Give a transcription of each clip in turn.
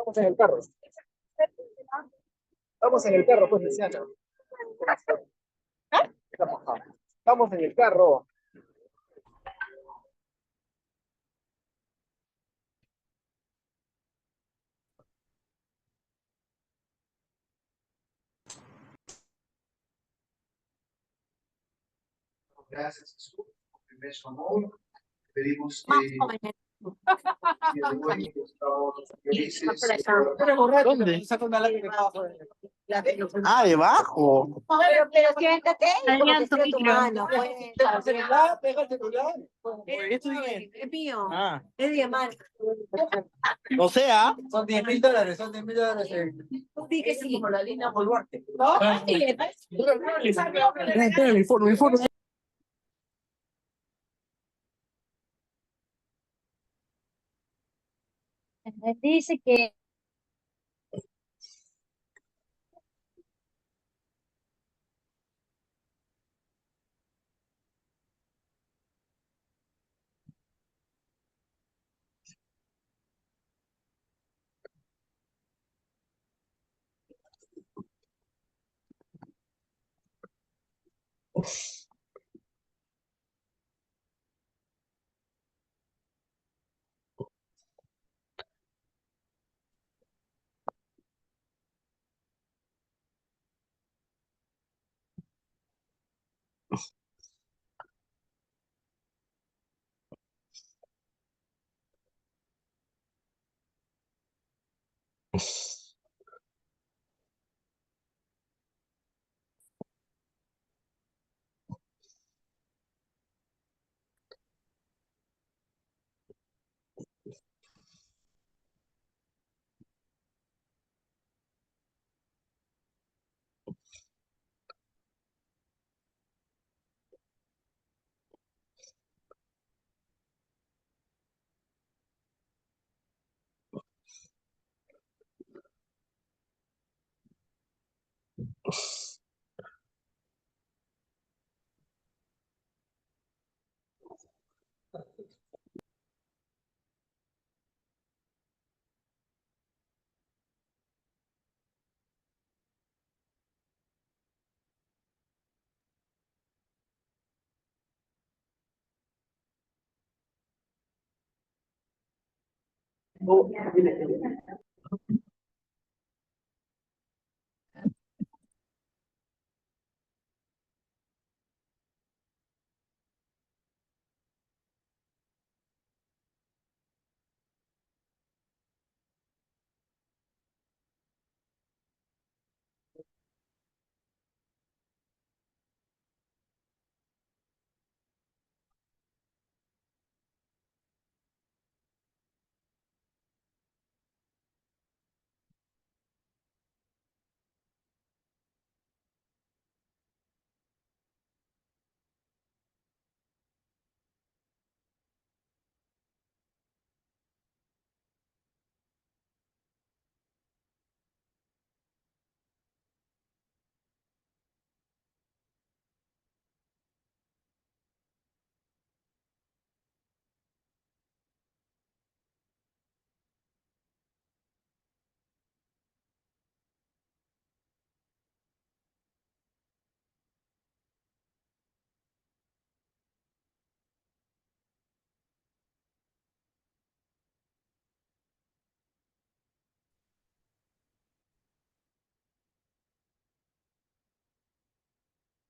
Estamos en el carro. Estamos en el carro, pues, Luciana. Estamos en el carro. Gracias, Jesús, por tu inmenso amor. Pedimos que estamos felices. ¿Dónde? Ah, debajo. Pero siéntate Adrián, tu porque tu micro. mano. Pega el celular, pega el celular. ¿Esto es Es mío. Ah, Es diamante. o sea, Son $10,000, son $10,000. Sí que sí. Como la línea Boluarte. espera, el informe. Dice que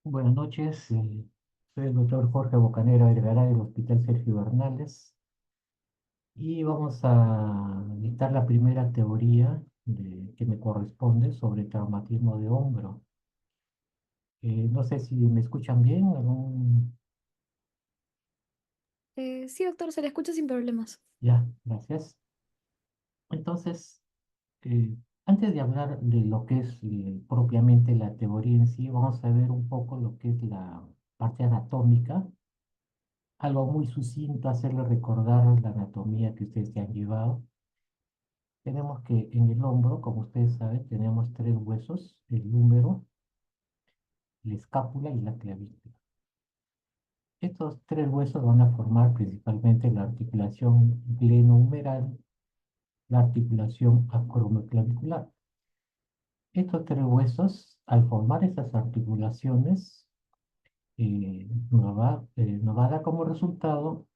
Buenas noches, soy el doctor Jorge Bocanera Vergara del Hospital Sergio Bernales y vamos a dictar la primera teoría que me corresponde sobre traumatismo de hombro. No sé si me escuchan bien. Sí, doctor, se le escucha sin problemas. Ya, gracias. Entonces, eh, antes de hablar de lo que es propiamente la teoría en sí, vamos a ver un poco lo que es la parte anatómica. Algo muy sucinto, hacerle recordar la anatomía que ustedes se han llevado. Tenemos que en el hombro, como ustedes saben, tenemos tres huesos: el húmero, la escápula y la clavícula. Estos tres huesos van a formar principalmente la articulación glenohumeral, la articulación acromioclavicular. Estos tres huesos, al formar estas articulaciones, nos va a dar como resultado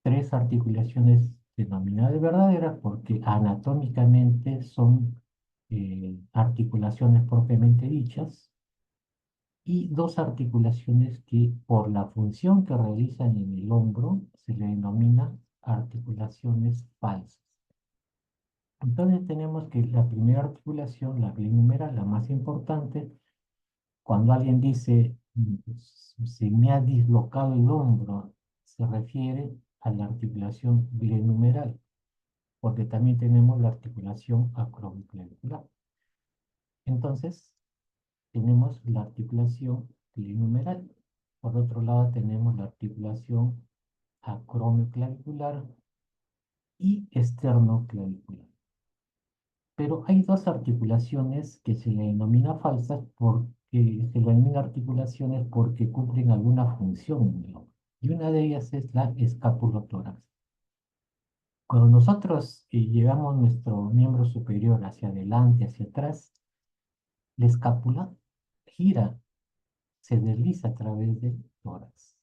tres articulaciones denominadas verdaderas porque anatómicamente son articulaciones propiamente dichas y dos articulaciones que por la función que realizan en el hombro se le denomina articulaciones falsas. Entonces tenemos que la primera articulación, la glenohumeral, la más importante, cuando alguien dice se me ha dislocado el hombro, se refiere a la articulación glenohumeral, porque también tenemos la articulación acromioclavicular. Entonces, tenemos la articulación glenohumeral. Por otro lado, tenemos la articulación acromioclavicular y esternoclavicular. Pero hay dos articulaciones que se le denomina falsas porque se le denomina articulaciones porque cumplen alguna función en el hombro. Y una de ellas es la escapulotórax. Cuando nosotros llevamos nuestro miembro superior hacia adelante, hacia atrás, la escápula gira, se desliza a través del tórax.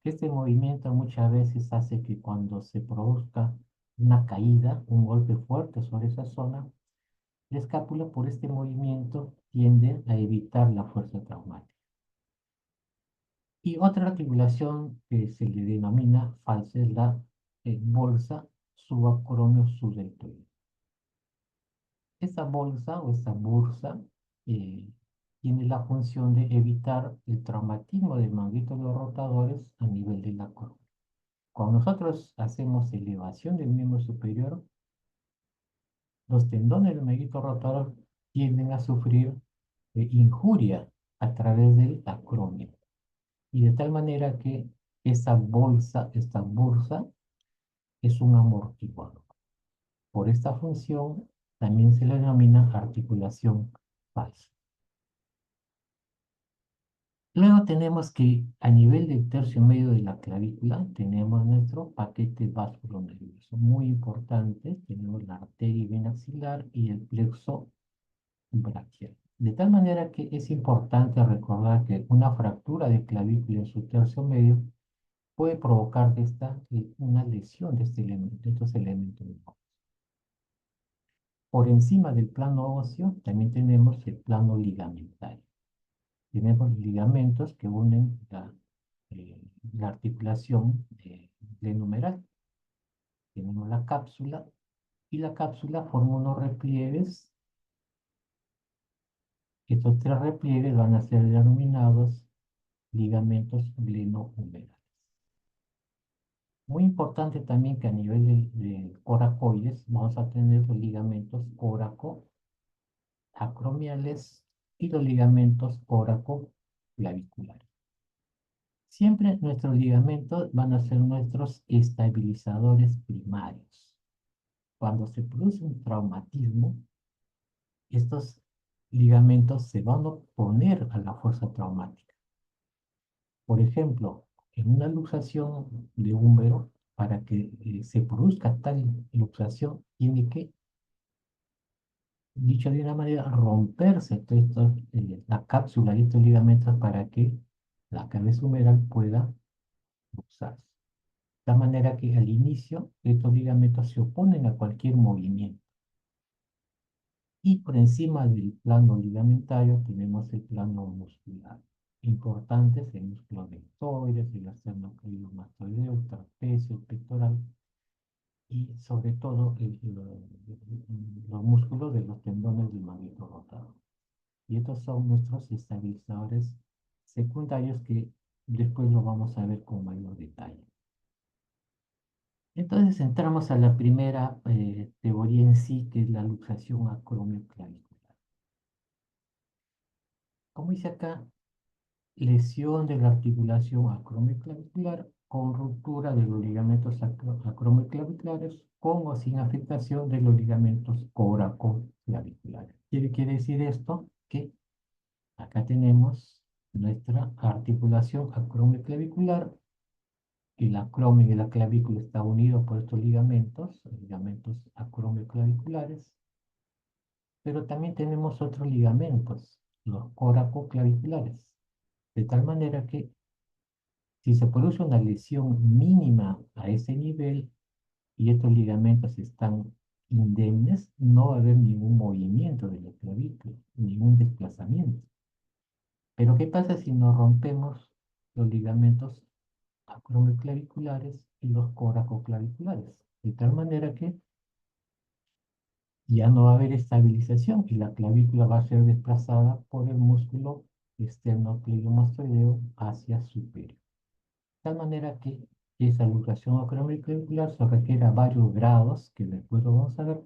Este movimiento muchas veces hace que cuando se produzca una caída, un golpe fuerte sobre esa zona, la escápula por este movimiento tiende a evitar la fuerza traumática. Y otra articulación que se le denomina falsa es la bolsa subacromiosubdeltoide. Esta bolsa o esta bursa tiene la función de evitar el traumatismo de manguitos rotadores a nivel de la columna. Cuando nosotros hacemos elevación del miembro superior, los tendones del manguito rotador tienden a sufrir injuria a través del acromio. Y de tal manera que esta bursa, es un amortiguador. Por esta función también se le denomina articulación falsa. Luego tenemos que a nivel del tercio medio de la clavícula tenemos nuestro paquete vasculonervioso. Muy importante, tenemos la arteria y vena axilar y el plexo braquial. De tal manera que es importante recordar que una fractura de clavícula en su tercio medio puede provocar una lesión de estos elementos. Por encima del plano óseo también tenemos el plano ligamentario. Tenemos ligamentos que unen la articulación glenohumeral. Tenemos la cápsula y la cápsula forma unos repliegues. Estos tres repliegues van a ser denominados ligamentos glenohumerales. Muy importante también que a nivel de coracoides vamos a tener los ligamentos coracoacromiales y los ligamentos coracoclaviculares. Siempre nuestros ligamentos van a ser nuestros estabilizadores primarios. Cuando se produce un traumatismo, estos ligamentos se van a oponer a la fuerza traumática. Por ejemplo, en una luxación de húmero, para que se produzca tal luxación, tiene que, dicho de una manera, romperse la cápsula de estos ligamentos para que la cabeza humeral pueda luxarse. De tal manera que al inicio estos ligamentos se oponen a cualquier movimiento. Y por encima del plano ligamentario tenemos el plano muscular. Importantes el músculo deltoides, el esternocleidomastoideo, el trapecio, el pectoral y sobre todo los músculos de los tendones del manguito rotador. Y estos son nuestros estabilizadores secundarios que después lo vamos a ver con mayor detalle. Entonces entramos a la primera teoría en sí, que es la luxación acromioclavicular. Como dice acá, lesión de la articulación acromioclavicular con ruptura de los ligamentos acromioclaviculares con o sin afectación de los ligamentos coracoclaviculares. Quiere decir esto que acá tenemos nuestra articulación acromioclavicular el acromio y la clavícula están unidos por estos ligamentos acromioclaviculares, pero también tenemos otros ligamentos, los coracoclaviculares, de tal manera que si se produce una lesión mínima a ese nivel y estos ligamentos están indemnes, no va a haber ningún movimiento de la clavícula, ningún desplazamiento. Pero ¿qué pasa si nos rompemos los ligamentos acromioclaviculares y los coracoclaviculares? De tal manera que ya no va a haber estabilización y la clavícula va a ser desplazada por el músculo esternocleidomastoideo hacia superior. De tal manera que esa luxación acromioclavicular se requiere a varios grados, que después lo vamos a ver,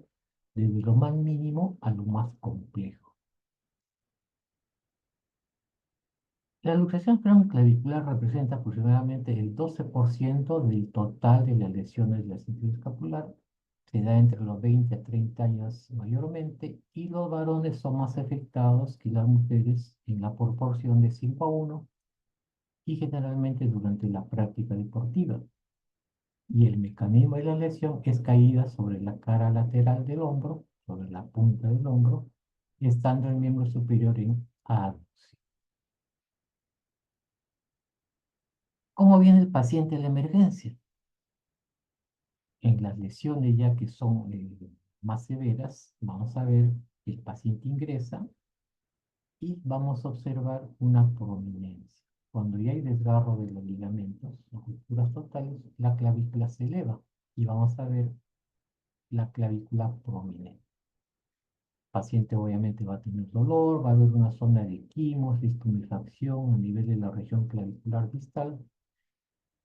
desde lo más mínimo a lo más complejo. La luxación acromioclavicular representa aproximadamente el 12% del total de las lesiones de la cintura escapular. Se da entre los 20 a 30 años mayormente y los varones son más afectados que las mujeres en la proporción de 5:1 y generalmente durante la práctica deportiva. Y el mecanismo de la lesión es caída sobre la cara lateral del hombro, sobre la punta del hombro, estando el miembro superior en aducción. ¿Cómo viene el paciente a la emergencia? En las lesiones ya que son más severas, vamos a ver que el paciente ingresa y vamos a observar una prominencia. Cuando ya hay desgarro de los ligamentos, las rupturas totales, la clavícula se eleva y vamos a ver la clavícula prominente. El paciente obviamente va a tener dolor, va a haber una zona de quimos, de estumefacción a nivel de la región clavicular distal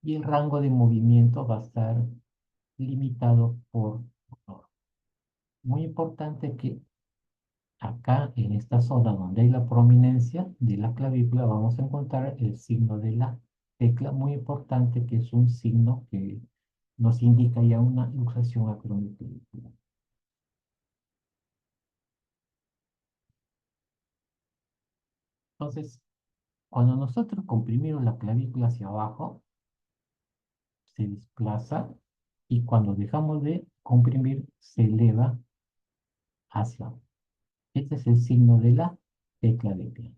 y el rango de movimiento va a estar limitado por dolor. Muy importante que acá en esta zona donde hay la prominencia de la clavícula vamos a encontrar el signo de la tecla, muy importante, que es un signo que nos indica ya una luxación acromioclavicular. Entonces, cuando nosotros comprimimos la clavícula hacia abajo, se desplaza y cuando dejamos de comprimir, se eleva hacia abajo. Este es el signo de la tecla de pie.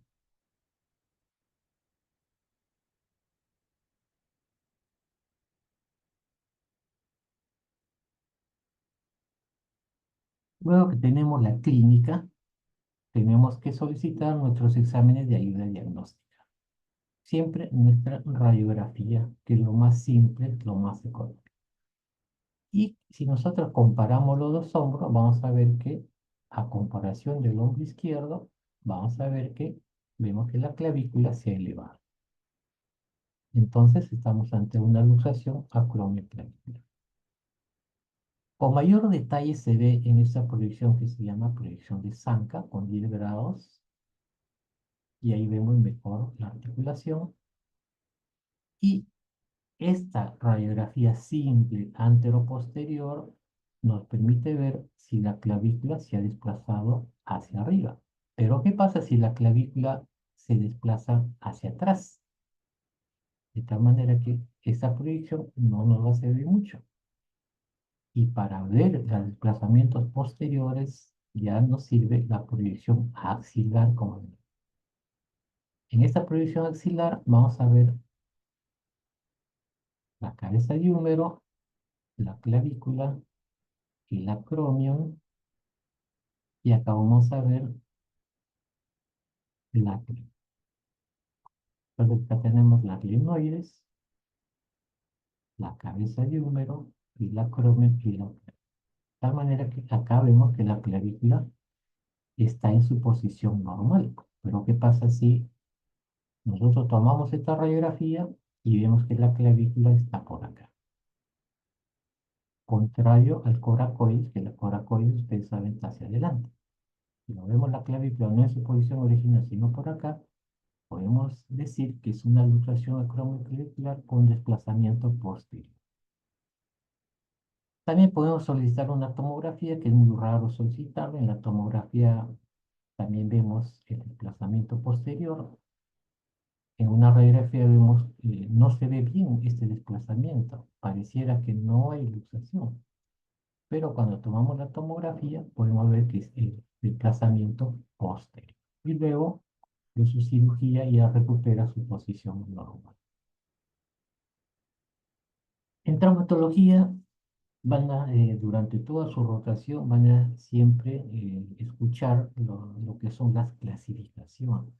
Luego que tenemos la clínica, tenemos que solicitar nuestros exámenes de ayuda diagnóstica. Siempre nuestra radiografía, que es lo más simple, lo más económico. Y si nosotros comparamos los dos hombros, vamos a ver que a comparación del hombro izquierdo, vamos a ver que vemos que la clavícula se ha elevado. Entonces estamos ante una luxación acromioclavicular. Con mayor detalle se ve en esta proyección que se llama proyección de Zanca con 10 grados. Y ahí vemos mejor la articulación. Y esta radiografía simple antero-posterior nos permite ver si la clavícula se ha desplazado hacia arriba. Pero ¿qué pasa si la clavícula se desplaza hacia atrás? De tal manera que esta proyección no nos va a servir mucho. Y para ver los desplazamientos posteriores ya nos sirve la proyección axilar como en esta proyección axilar vamos a ver la cabeza de húmero, la clavícula, el acromion, y acá vamos a ver la clínica. Entonces acá tenemos las glenoides, la cabeza de húmero, y la acromion y la clavícula. De tal manera que acá vemos que la clavícula está en su posición normal. Pero ¿qué pasa si nosotros tomamos esta radiografía y vemos que la clavícula está por acá? Contrario al coracoides, que la coracoides ustedes saben está hacia adelante. Si no vemos la clavícula no en su posición original, sino por acá, podemos decir que es una luxación acromioclavicular con desplazamiento posterior. También podemos solicitar una tomografía, que es muy raro solicitarla. En la tomografía también vemos el desplazamiento posterior. En una radiografía vemos que no se ve bien este desplazamiento, pareciera que no hay luxación, pero cuando tomamos la tomografía podemos ver que es el desplazamiento posterior. Y luego de su cirugía ya recupera su posición normal. En traumatología durante toda su rotación van a siempre escuchar lo que son las clasificaciones.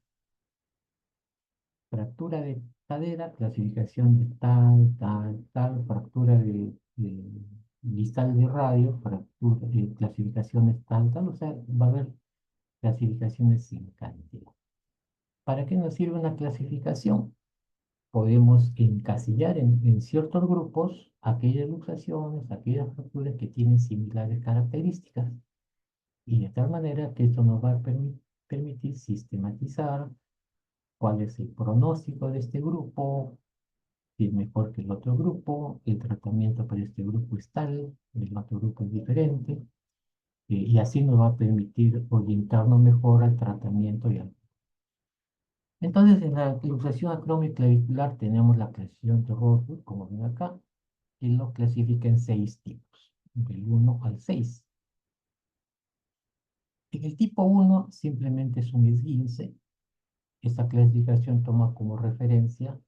Fractura de cadera, clasificación de tal, fractura de distal de radio, fractura, clasificaciones tal, o sea, va a haber clasificaciones sin cantidad. ¿Para qué nos sirve una clasificación? Podemos encasillar en ciertos grupos aquellas luxaciones, aquellas fracturas que tienen similares características, y de tal manera que esto nos va a permitir sistematizar cuál es el pronóstico de este grupo, si es mejor que el otro grupo, el tratamiento para este grupo es tal, el otro grupo es diferente, y así nos va a permitir orientarnos mejor al tratamiento y al... Entonces, en la luxación acromioclavicular tenemos la clasificación de Rothschild, como ven acá, y lo clasifica en 6 tipos, del 1 al 6. En el tipo 1 simplemente es un esguince. Esta clasificación toma como referencia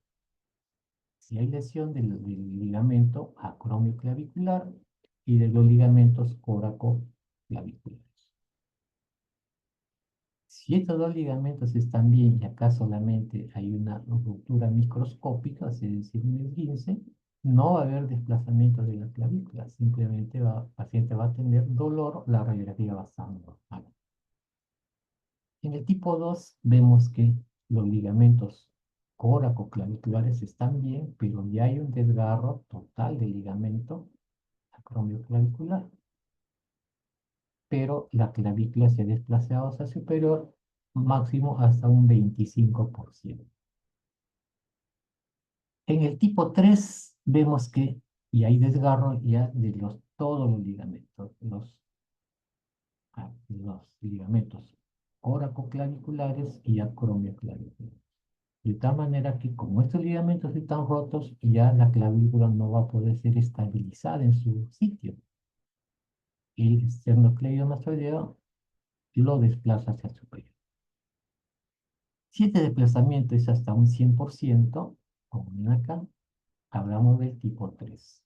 si hay lesión del ligamento acromioclavicular y de los ligamentos coracoclaviculares. Si estos dos ligamentos están bien y acá solamente hay una ruptura microscópica, es decir, un esguince, no va a haber desplazamiento de la clavícula, simplemente el paciente va a tener dolor, la radiografía va a estar normal. En el tipo 2 vemos que los ligamentos coracoclaviculares están bien, pero ya hay un desgarro total del ligamento acromioclavicular. Pero la clavícula se desplaza hacia superior máximo hasta un 25%. En el tipo 3 vemos que ya hay desgarro ya de todos los ligamentos, los ligamentos coracoclaviculares y acromioclaviculares. De tal manera que como estos ligamentos están rotos, ya la clavícula no va a poder ser estabilizada en su sitio. El esternocleidomastoideo lo desplaza hacia el superior. Si este desplazamiento es hasta un 100%, como ven acá, hablamos del tipo 3.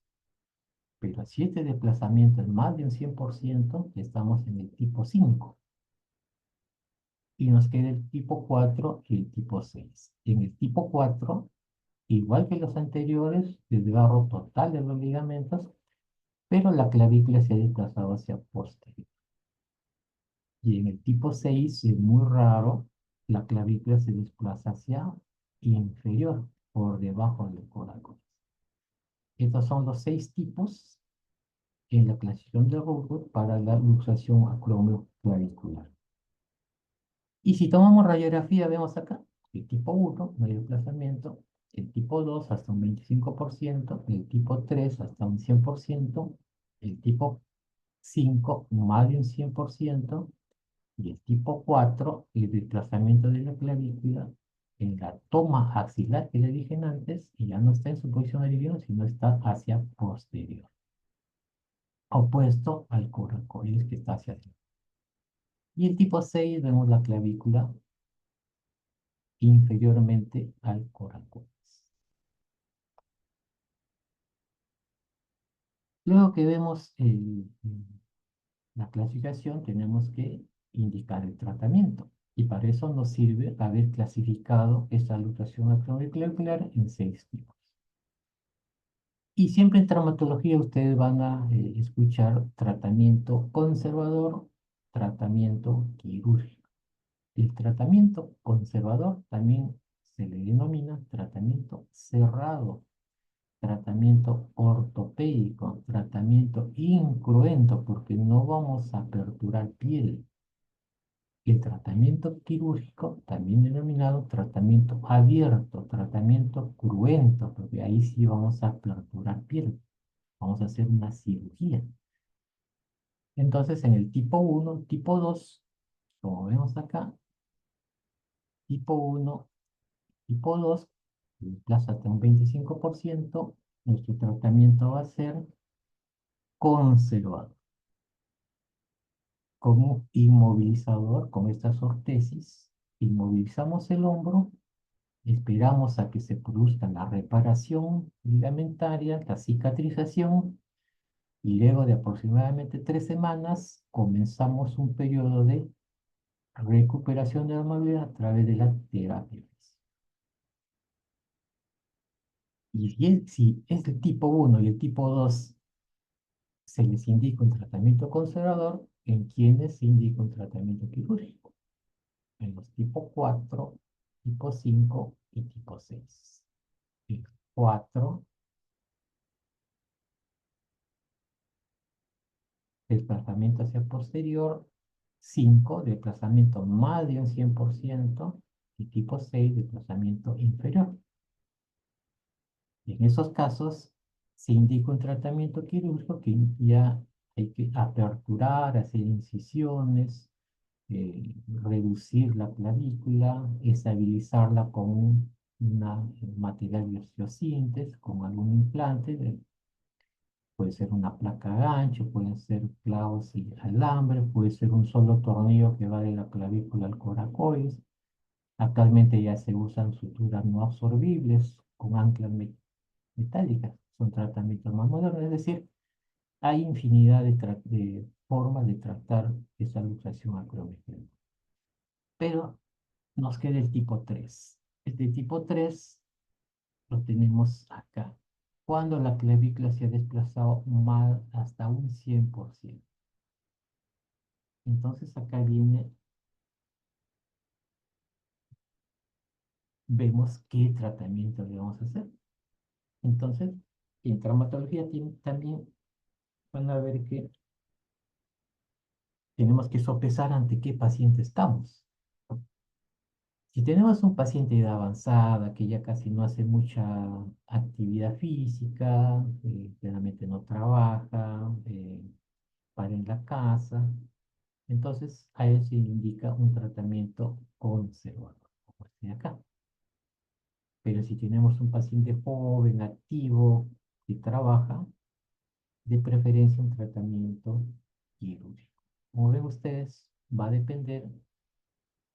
Pero si este desplazamiento es más de un 100%, estamos en el tipo 5. Y nos queda el tipo 4 y el tipo 6. En el tipo 4, igual que los anteriores, desgarro total de los ligamentos, pero la clavícula se ha desplazado hacia posterior. Y en el tipo 6 es muy raro, la clavícula se desplaza hacia inferior, por debajo del corazón. Estos son los 6 tipos en la clasificación de Rothschild para la luxación acromioclavicular. Y si tomamos radiografía, vemos acá, el tipo 1, no hay desplazamiento, el tipo 2 hasta un 25%, el tipo 3 hasta un 100%, el tipo 5 más de un 100%, y el tipo 4, el desplazamiento de la clavícula en la toma axilar que le dije antes, y ya no está en su posición original, sino está hacia posterior, opuesto al coracoides que está hacia adentro. Y el tipo 6 vemos la clavícula inferiormente al coracoides. Luego que vemos la clasificación, tenemos que indicar el tratamiento. Y para eso nos sirve haber clasificado esta luxación acromioclavicular en 6 tipos. Y siempre en traumatología ustedes van a escuchar tratamiento conservador, tratamiento quirúrgico. El tratamiento conservador también se le denomina tratamiento cerrado, tratamiento ortopédico, tratamiento incruento, porque no vamos a aperturar piel. El tratamiento quirúrgico, también denominado tratamiento abierto, tratamiento cruento, porque ahí sí vamos a aperturar piel. Vamos a hacer una cirugía. Entonces, en el tipo 1, tipo 2, como vemos acá, tipo 1 tipo 2, desplaza hasta un 25%, nuestro tratamiento va a ser conservador. Como inmovilizador, con estas ortesis, inmovilizamos el hombro, esperamos a que se produzca la reparación ligamentaria, la cicatrización, y luego de aproximadamente 3 semanas comenzamos un periodo de recuperación de la movilidad a través de la terapia física. Y si es el tipo 1 y el tipo 2 se les indica un tratamiento conservador, en quienes se indica un tratamiento quirúrgico, en los tipo 4, tipo 5 y tipo 6. El 4, desplazamiento hacia posterior; 5, desplazamiento más de un 100%; y tipo 6, desplazamiento inferior. En esos casos se indica un tratamiento quirúrgico que ya hay que aperturar, hacer incisiones, reducir la clavícula, estabilizarla con un material de osteosíntesis, con algún implante, puede ser una placa gancho, pueden ser clavos y alambre, puede ser un solo tornillo que va de la clavícula al coracoides. Actualmente ya se usan suturas no absorbibles con anclas metálicas, son tratamientos más modernos, es decir, hay infinidad de formas de tratar esa luxación acromioclínica. Pero nos queda el tipo 3. Este tipo 3 lo tenemos acá, cuando la clavícula se ha desplazado más hasta un 100%. Entonces acá viene, vemos qué tratamiento le vamos a hacer. Entonces, en traumatología también van a ver que tenemos que sopesar ante qué paciente estamos. Si tenemos un paciente de edad avanzada que ya casi no hace mucha actividad física, generalmente no trabaja, para en la casa, entonces a él se le indica un tratamiento conservador, como este de acá. Pero si tenemos un paciente joven, activo, que trabaja, de preferencia un tratamiento quirúrgico. Como ven ustedes, va a depender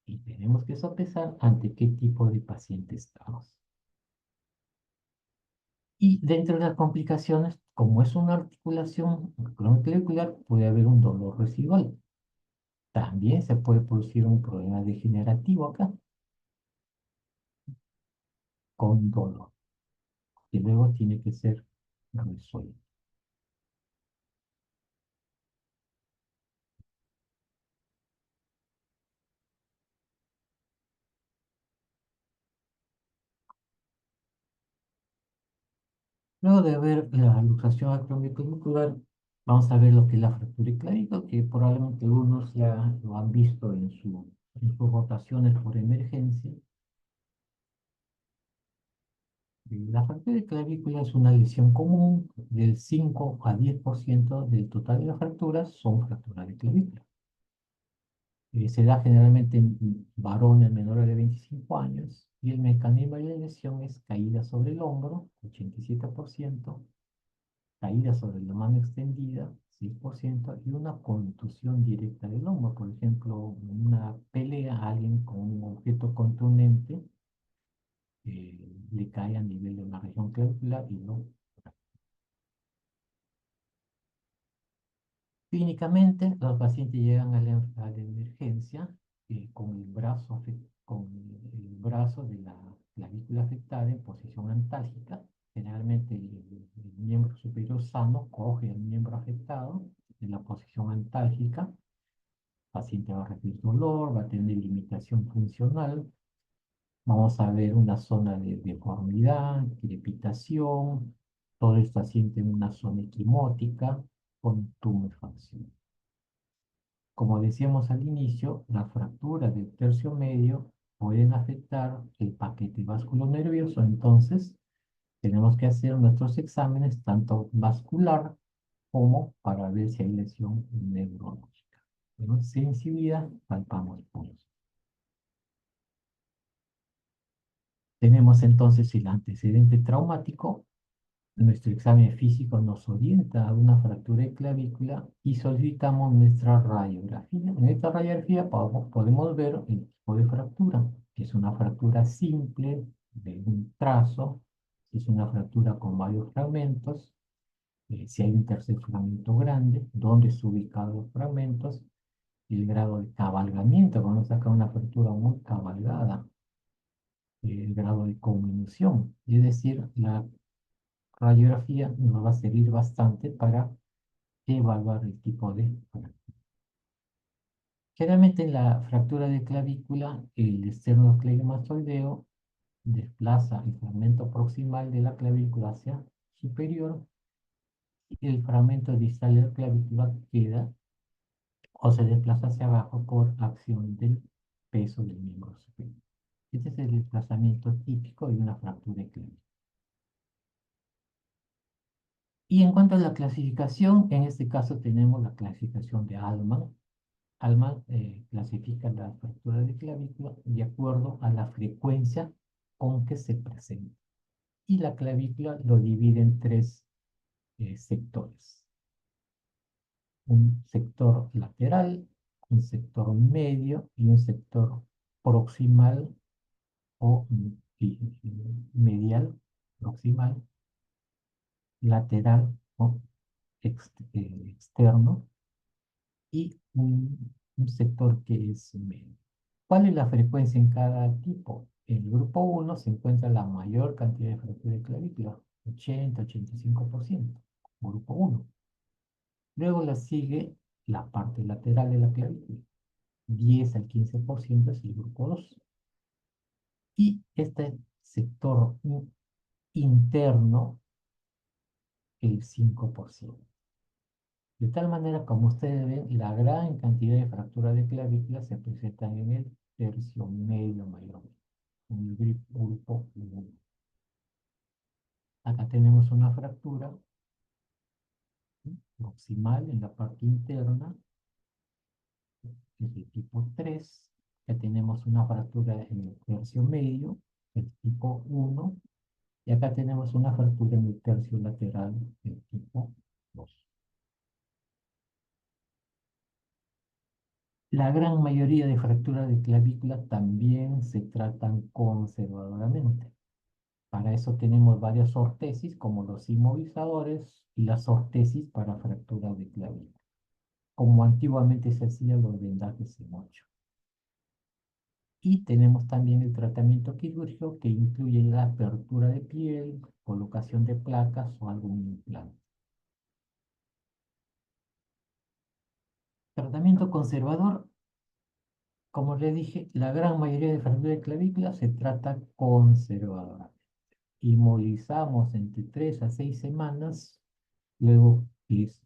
y tenemos que sopesar ante qué tipo de paciente estamos. Y dentro de las complicaciones, como es una articulación crónico-clavicular, puede haber un dolor residual. También se puede producir un problema degenerativo acá, con dolor, que luego tiene que ser resuelto. Luego de ver la luxación acromioclavicular, vamos a ver lo que es la fractura clavícula, que probablemente algunos ya lo han visto en sus rotaciones por emergencia. La fractura de clavícula es una lesión común, del 5 a 10% del total de las fracturas son fracturas de clavícula. Se da generalmente en varones menores de 25 años y el mecanismo de la lesión es caída sobre el hombro, 87%, caída sobre la mano extendida, 6%, y una contusión directa del hombro. Por ejemplo, en una pelea, alguien con un objeto contundente le cae a nivel de una región clavicular y no. Clínicamente, los pacientes llegan a la emergencia con el brazo de la clavícula afectada en posición antálgica. Generalmente el miembro superior sano coge el miembro afectado en la posición antálgica. El paciente va a recibir dolor, va a tener limitación funcional. Vamos a ver una zona de deformidad, crepitación. Todo esto asiente en una zona equimótica con tumefacción. Como decíamos al inicio, las fracturas del tercio medio pueden afectar el paquete vasculonervioso, entonces tenemos que hacer nuestros exámenes tanto vascular como para ver si hay lesión neurológica. Bueno, sensibilidad, palpamos pulso. Tenemos entonces el antecedente traumático. Nuestro examen físico nos orienta a una fractura de clavícula y solicitamos nuestra radiografía. En esta radiografía podemos ver el tipo de fractura. Es una fractura simple de un trazo, si es una fractura con varios fragmentos, si hay un tercer fragmento grande, dónde se ubican los fragmentos, el grado de cabalgamiento, cuando saca una fractura muy cabalgada, el grado de conminución, es decir, la radiografía nos va a servir bastante para evaluar el tipo de fractura. Generalmente en la fractura de clavícula, el esternocleidomastoideo desplaza el fragmento proximal de la clavícula hacia superior y el fragmento distal de la clavícula queda o se desplaza hacia abajo por acción del peso del miembro superior. Este es el desplazamiento típico de una fractura de clavícula. Y en cuanto a la clasificación, en este caso tenemos la clasificación de Allman. Allman clasifica la fractura de clavícula de acuerdo a la frecuencia con que se presenta. Y la clavícula lo divide en tres sectores. Un sector lateral, un sector medio y un sector proximal o medial, proximal, lateral o externo y un sector que es medio. ¿Cuál es la frecuencia en cada tipo? En el grupo 1 se encuentra la mayor cantidad de fractura de clavícula, 80-85%, grupo 1. Luego la sigue la parte lateral de la clavícula, 10 al 15% es el grupo 2. Y este sector interno, el 5%. De tal manera, como ustedes ven, la gran cantidad de fracturas de clavícula se presentan en el tercio medio mayormente, en el grupo 1. Acá tenemos una fractura proximal en la parte interna, es de tipo 3. Ya tenemos una fractura en el tercio medio, el tipo 1. Y acá tenemos una fractura en el tercio lateral, el tipo 2. La gran mayoría de fracturas de clavícula también se tratan conservadoramente. Para eso tenemos varias ortesis, como los inmovilizadores y las ortesis para fracturas de clavícula, como antiguamente se hacían los vendajes en 8. Y tenemos también el tratamiento quirúrgico que incluye la apertura de piel, colocación de placas o algún implante. Tratamiento conservador. Como les dije, la gran mayoría de fracturas de clavícula se trata conservadoramente. Inmovilizamos entre 3 a 6 semanas, luego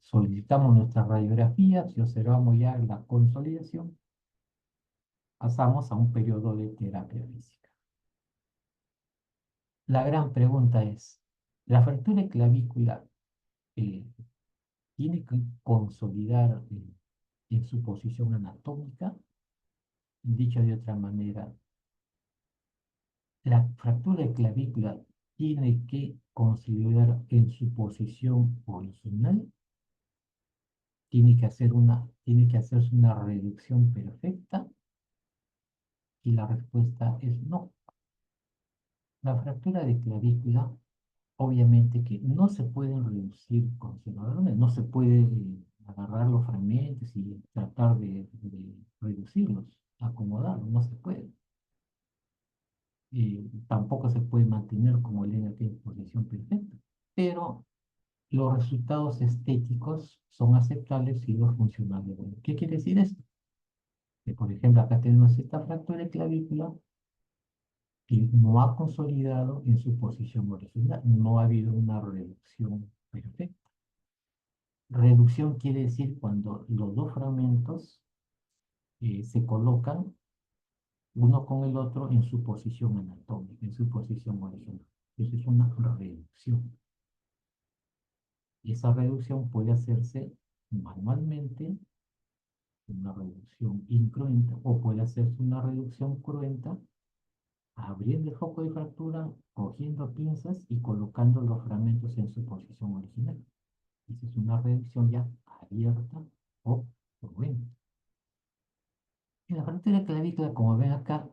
solicitamos nuestras radiografías y observamos ya la consolidación, pasamos a un periodo de terapia física. La gran pregunta es, ¿la fractura de clavícula tiene que consolidar en su posición anatómica? Dicho de otra manera, la fractura de clavícula tiene que consolidar en su posición original, tiene que hacerse una reducción perfecta, y la respuesta es no. La fractura de clavícula, obviamente que no se pueden reducir conservadoramente, no se puede agarrar los fragmentos y tratar de reducirlos, acomodarlos, no se puede. Tampoco se puede mantener como el NT en posición perfecta, pero los resultados estéticos son aceptables y los funcionales. Bueno, ¿qué quiere decir esto? Que, por ejemplo, acá tenemos esta fractura de clavícula que no ha consolidado en su posición original, no ha habido una reducción perfecta. Reducción quiere decir cuando los dos fragmentos se colocan uno con el otro en su posición anatómica, en su posición original. Eso es una reducción. Y esa reducción puede hacerse manualmente, una reducción incruenta, o puede hacerse una reducción cruenta abriendo el foco de fractura, cogiendo pinzas y colocando los fragmentos en su posición original. Esa es una reducción ya abierta o cruenta. En la fractura de clavícula, como ven acá,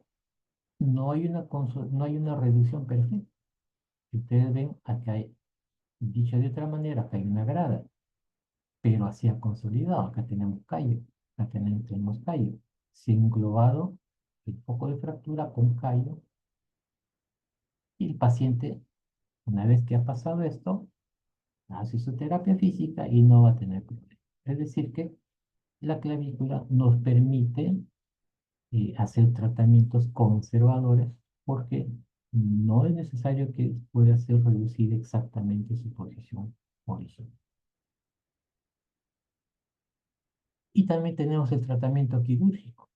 no hay una reducción perfecta. Si ustedes ven, acá hay, dicho de otra manera, acá hay una grada, pero así ha consolidado. Acá tenemos callo, acá tenemos callo. Se ha englobado el foco de fractura con callo y el paciente, una vez que ha pasado esto, hace su terapia física y no va a tener problema. Es decir, que la clavícula nos permite hacer tratamientos conservadores porque no es necesario que pueda ser reducida exactamente su posición original. Y también tenemos el tratamiento quirúrgico,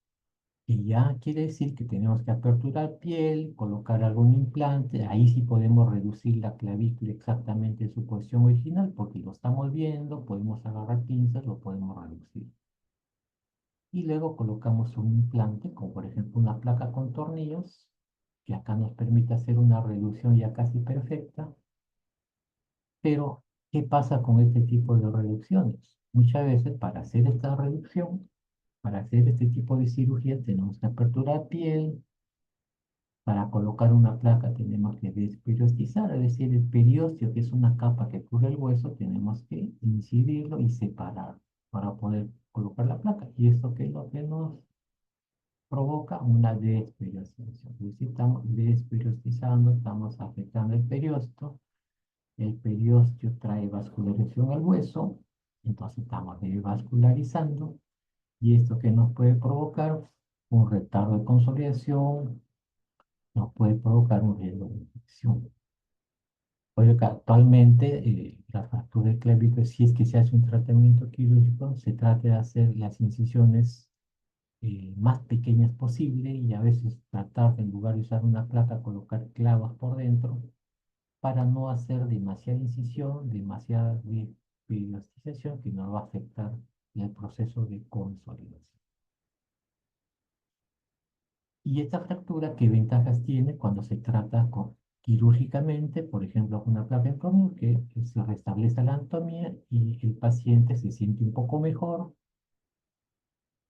que ya quiere decir que tenemos que aperturar piel, colocar algún implante, ahí sí podemos reducir la clavícula exactamente en su posición original, porque lo estamos viendo, podemos agarrar pinzas, lo podemos reducir. Y luego colocamos un implante, como por ejemplo una placa con tornillos, que acá nos permite hacer una reducción ya casi perfecta. Pero, ¿qué pasa con este tipo de reducciones? Muchas veces para hacer esta reducción, para hacer este tipo de cirugía, tenemos que aperturar piel. Para colocar una placa tenemos que desperiostizar, es decir, el periósteo, que es una capa que cubre el hueso, tenemos que incidirlo y separar para poder colocar la placa. Y esto que es lo que nos provoca una desperiodización. Es decir, estamos desperiodizando, estamos afectando el periósteo trae vascularización al hueso, entonces estamos devascularizando, y esto que nos puede provocar un retardo de consolidación, nos puede provocar un riesgo de infección. Oye, que actualmente la fractura de clavícula, si es que se hace un tratamiento quirúrgico, se trata de hacer las incisiones más pequeñas posible y a veces tratar de, en lugar de usar una placa, colocar clavos por dentro para no hacer demasiada incisión, demasiada periodización que nos va a afectar el proceso de consolidación. ¿Y esta fractura qué ventajas tiene cuando se trata quirúrgicamente? Por ejemplo, una placa en común que se restablece la anatomía y el paciente se siente un poco mejor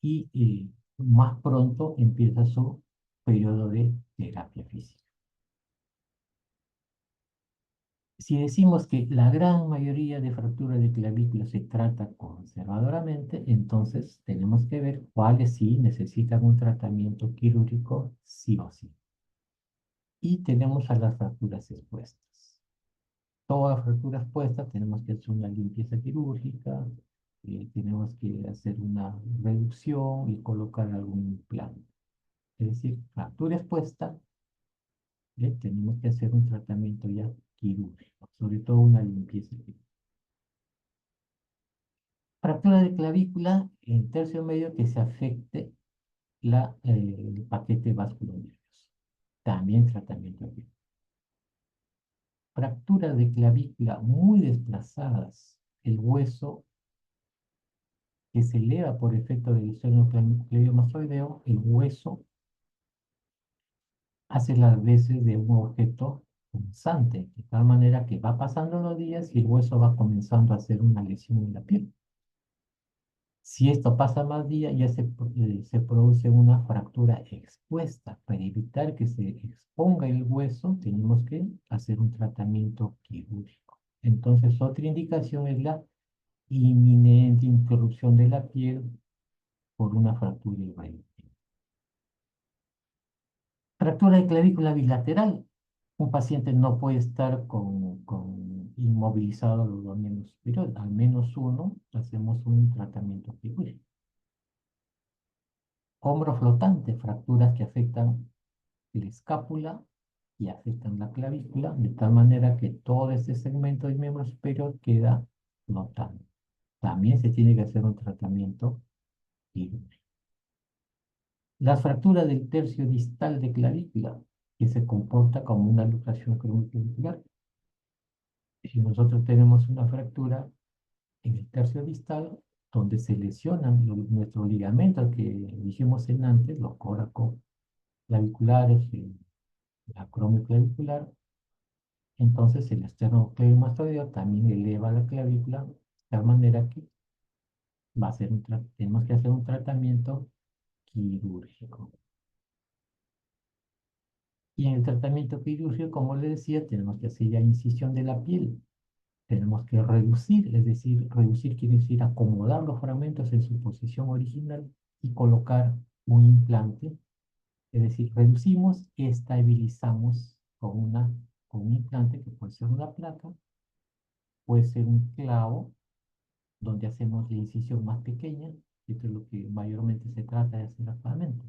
y más pronto empieza su periodo de terapia física. Si decimos que la gran mayoría de fracturas de clavícula se trata conservadoramente, entonces tenemos que ver cuáles sí necesitan un tratamiento quirúrgico sí o sí. Y tenemos a las fracturas expuestas. Todas fracturas expuestas tenemos que hacer una limpieza quirúrgica, tenemos que hacer una reducción y colocar algún implante. Es decir, fractura expuesta, tenemos que hacer un tratamiento ya quirúrgico, sobre todo una limpieza quirúrgica. Fractura de clavícula en tercio medio que se afecte el paquete vasculonervioso. También tratamiento quirúrgico. Fracturas de clavícula muy desplazadas, el hueso que se eleva por efecto del esternocleidomastoideo, el hueso hace las veces de un objeto punzante, de tal manera que va pasando los días y el hueso va comenzando a hacer una lesión en la piel. Si esto pasa más días, ya se produce una fractura expuesta. Para evitar que se exponga el hueso, tenemos que hacer un tratamiento quirúrgico. Entonces, otra indicación es la inminente interrupción de la piel por una fractura irreversible. Fractura de clavícula bilateral. Un paciente no puede estar inmovilizado los dos miembros superiores. Al menos uno, hacemos un tratamiento quirúrgico. Hombro flotante, fracturas que afectan la escápula y afectan la clavícula, de tal manera que todo este segmento del miembro superior queda flotando. También se tiene que hacer un tratamiento quirúrgico. Las fracturas del tercio distal de clavícula, que se comporta como una luxación cromoclavicular. Si nosotros tenemos una fractura en el tercio distal, donde se lesionan nuestros ligamentos que dijimos en antes, los coracoclaviculares, la acromioclavicular, entonces el esternocleidomastoideo también eleva la clavícula, de tal manera que tenemos que hacer un tratamiento quirúrgico. Y en el tratamiento quirúrgico, como les decía, tenemos que hacer ya incisión de la piel. Tenemos que reducir, es decir, reducir quiere decir acomodar los fragmentos en su posición original y colocar un implante. Es decir, reducimos y estabilizamos con un implante que puede ser una placa, puede ser un clavo, donde hacemos la incisión más pequeña. Esto es lo que mayormente se trata de hacer actualmente.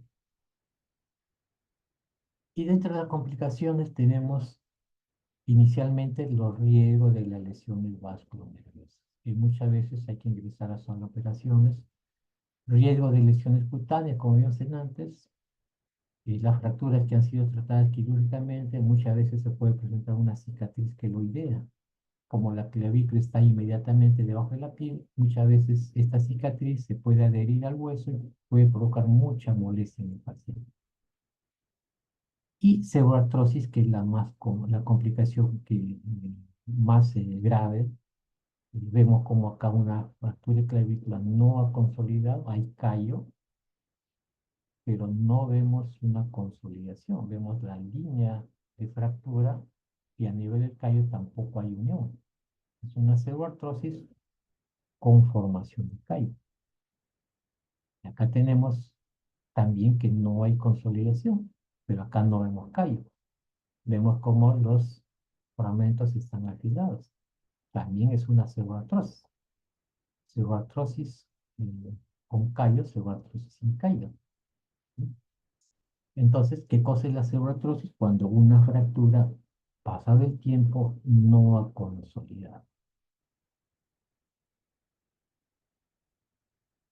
Y dentro de las complicaciones tenemos inicialmente los riesgos de las lesiones vasculonerviosas, que muchas veces hay que ingresar a sala operaciones. Riesgo de lesiones cutáneas, como vimos antes, las fracturas que han sido tratadas quirúrgicamente, muchas veces se puede presentar una cicatriz queloidea. Como la clavícula está inmediatamente debajo de la piel, muchas veces esta cicatriz se puede adherir al hueso y puede provocar mucha molestia en el paciente. Y pseudoartrosis, que es la complicación más grave. Vemos como acá una fractura de clavícula no ha consolidado, hay callo, pero no vemos una consolidación. Vemos la línea de fractura y a nivel del callo tampoco hay unión. Es una pseudoartrosis con formación de callo. Y acá tenemos también que no hay consolidación, pero acá no vemos callo. Vemos cómo los fragmentos están afilados. También es una pseudoartrosis. Pseudoartrosis con callo, pseudoartrosis sin callo. Entonces, ¿qué cosa es la pseudoartrosis? Cuando una fractura, pasado el tiempo, no ha consolidado.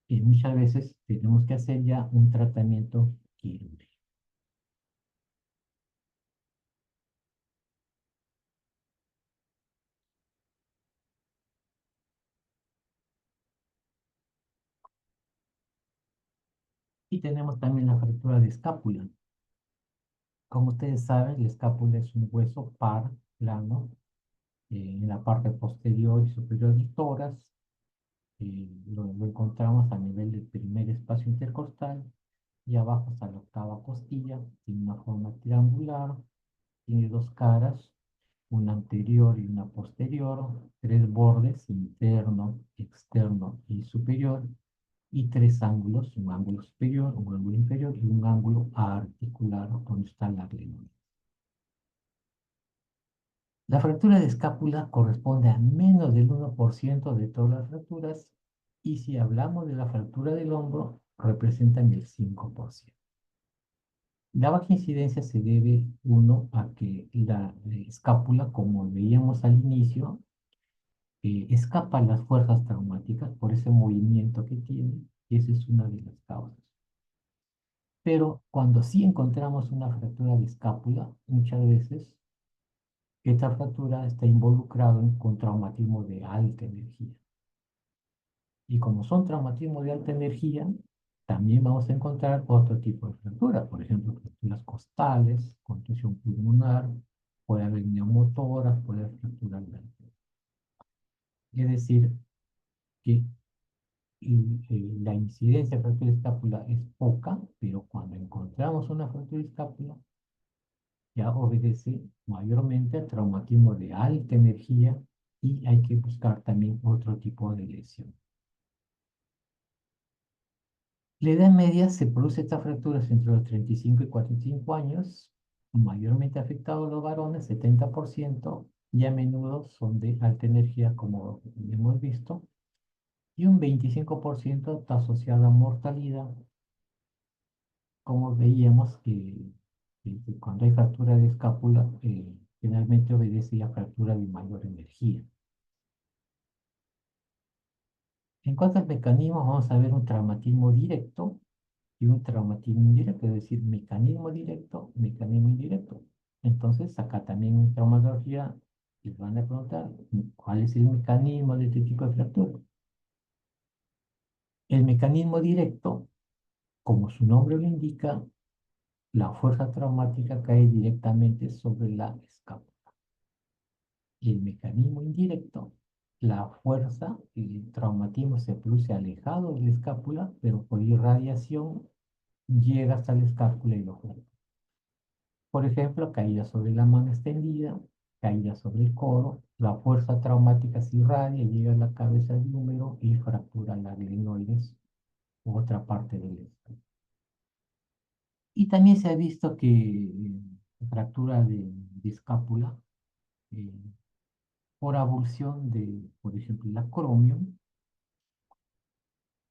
Y muchas veces tenemos que hacer ya un tratamiento quirúrgico. Y tenemos también la fractura de escápula. Como ustedes saben, la escápula es un hueso par, plano, en la parte posterior y superior del tórax. Lo encontramos a nivel del primer espacio intercostal y abajo está la octava costilla. Tiene una forma triangular, tiene dos caras, una anterior y una posterior, tres bordes, interno, externo y superior, y tres ángulos, un ángulo superior, un ángulo inferior y un ángulo articular donde está la glenoide. La fractura de escápula corresponde a menos del 1% de todas las fracturas, y si hablamos de la fractura del hombro, representan el 5%. La baja incidencia se debe, uno, a que la escápula, como veíamos al inicio, escapa a las fuerzas traumáticas por ese movimiento que tiene, y esa es una de las causas. Pero cuando sí encontramos una fractura de escápula, muchas veces esta fractura está involucrada con traumatismo de alta energía. Y como son traumatismos de alta energía, también vamos a encontrar otro tipo de fracturas, por ejemplo, fracturas costales, contusión pulmonar, puede haber neumotoras, puede haber fracturas de vértebra. Es decir, que la incidencia de fractura de escápula es poca, pero cuando encontramos una fractura de escápula, ya obedece mayormente a traumatismo de alta energía y hay que buscar también otro tipo de lesión. La edad media se produce estas fracturas entre los 35 y 45 años, mayormente afectados los varones, 70%, y a menudo son de alta energía, como hemos visto, y un 25% está asociado a mortalidad, como veíamos que cuando hay fractura de escápula, generalmente obedece a fractura de mayor energía. En cuanto al mecanismo, vamos a ver un traumatismo directo y un traumatismo indirecto, es decir, mecanismo directo, mecanismo indirecto. Entonces, acá también en traumatología les van a preguntar cuál es el mecanismo de este tipo de fractura. El mecanismo directo, como su nombre lo indica, la fuerza traumática cae directamente sobre la escápula. Y el mecanismo indirecto, la fuerza y el traumatismo se produce alejado de la escápula, pero por irradiación llega hasta la escápula y lo golpea. Por ejemplo, caída sobre la mano extendida, caída sobre el codo, la fuerza traumática se irradia, llega a la cabeza del húmero y fractura la glenoides u otra parte del estómago. Y también se ha visto que fractura de escápula eh, por abulsión de, por ejemplo, el acromio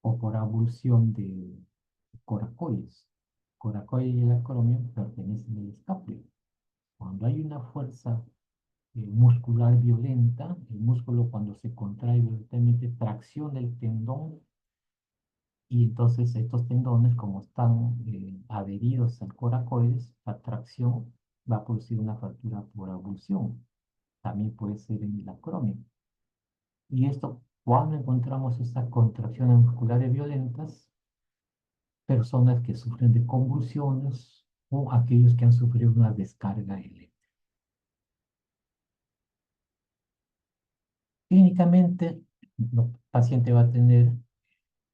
o por abulsión de coracoides. Coracoides y el acromio pertenecen al escápula. Cuando hay una fuerza muscular violenta, el músculo cuando se contrae violentamente tracciona el tendón y entonces estos tendones como están adheridos al coracoides, la tracción va a producir una fractura por abulsión. También puede ser en el acromio. Y esto, cuando encontramos estas contracciones musculares violentas, personas que sufren de convulsiones o aquellos que han sufrido una descarga eléctrica. Clínicamente, el paciente va a tener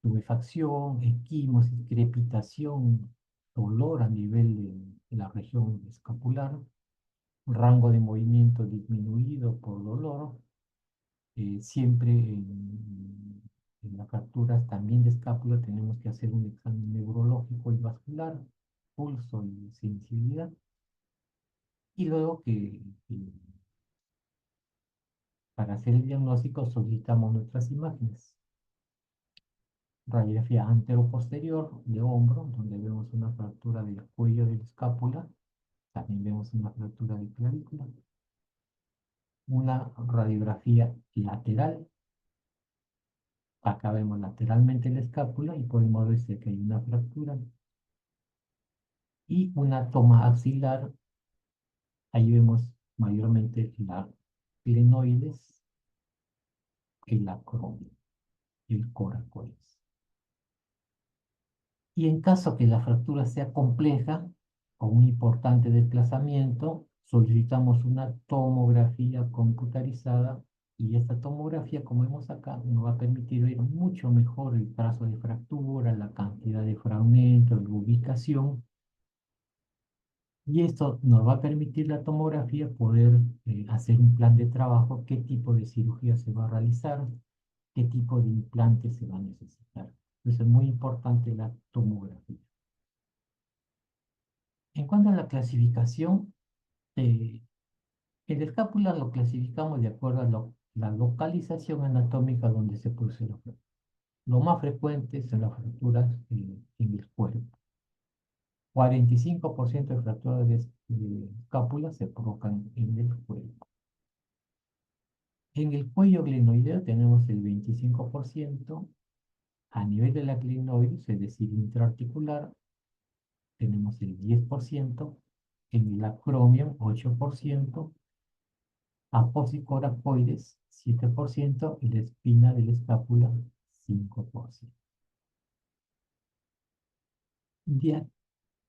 tubefacción, equimosis, crepitación, dolor a nivel de la región escapular, rango de movimiento disminuido por dolor, siempre en las fracturas también de escápula tenemos que hacer un examen neurológico y vascular, pulso y sensibilidad, y luego que para hacer el diagnóstico solicitamos nuestras imágenes. Radiografía anteroposterior de hombro, donde vemos una fractura del cuello de la escápula, también vemos una fractura de clavícula. Una radiografía lateral, acá vemos lateralmente la escápula y podemos ver que hay una fractura. Y una toma axilar, ahí vemos mayormente la glenoides, el acromio, el coracoides. Y en caso que la fractura sea compleja o un importante desplazamiento, solicitamos una tomografía computarizada y esta tomografía, como vemos acá, nos va a permitir ver mucho mejor el trazo de fractura, la cantidad de fragmentos, la ubicación. Y esto nos va a permitir la tomografía poder hacer un plan de trabajo, qué tipo de cirugía se va a realizar, qué tipo de implante se va a necesitar. Entonces es muy importante la tomografía. En cuanto a la clasificación, el escápula lo clasificamos de acuerdo a la localización anatómica donde se produce la fractura. Lo más frecuente son las fracturas en el cuerpo. 45% de fracturas de escápula se provocan en el cuerpo. En el cuello glenoideo tenemos el 25%. A nivel de la glenoides, es decir, intraarticular, tenemos el 10%. En el acromio, 8%. Apósito-coracoides, 7%, y la espina de la escápula, 5%.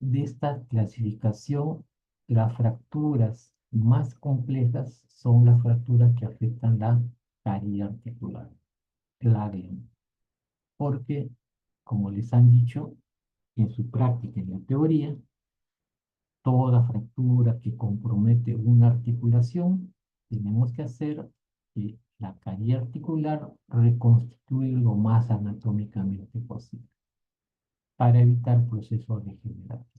De esta clasificación, las fracturas más complejas son las fracturas que afectan la carie articular, la glenoide. Porque, como les han dicho, en su práctica, en la teoría, toda fractura que compromete una articulación, tenemos que hacer que la carie articular reconstruir lo más anatómicamente posible para evitar procesos degenerativos.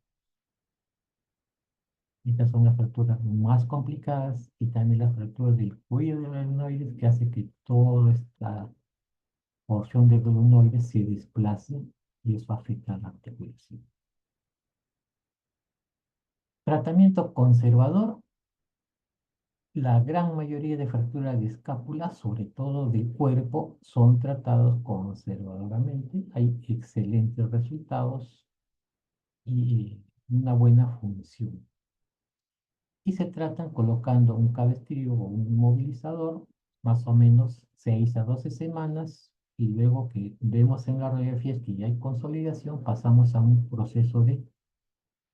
Estas son las fracturas más complicadas y también las fracturas del cuello de los glenoides que hace que toda esta porción de glenoides se desplace y eso afecta a la articulación. Tratamiento conservador. La gran mayoría de fracturas de escápula, sobre todo del cuerpo, son tratados conservadoramente. Hay excelentes resultados y una buena función. Y se tratan colocando un cabestrillo o un inmovilizador, más o menos 6 a 12 semanas, y luego que vemos en las radiografías que ya hay consolidación, pasamos a un proceso de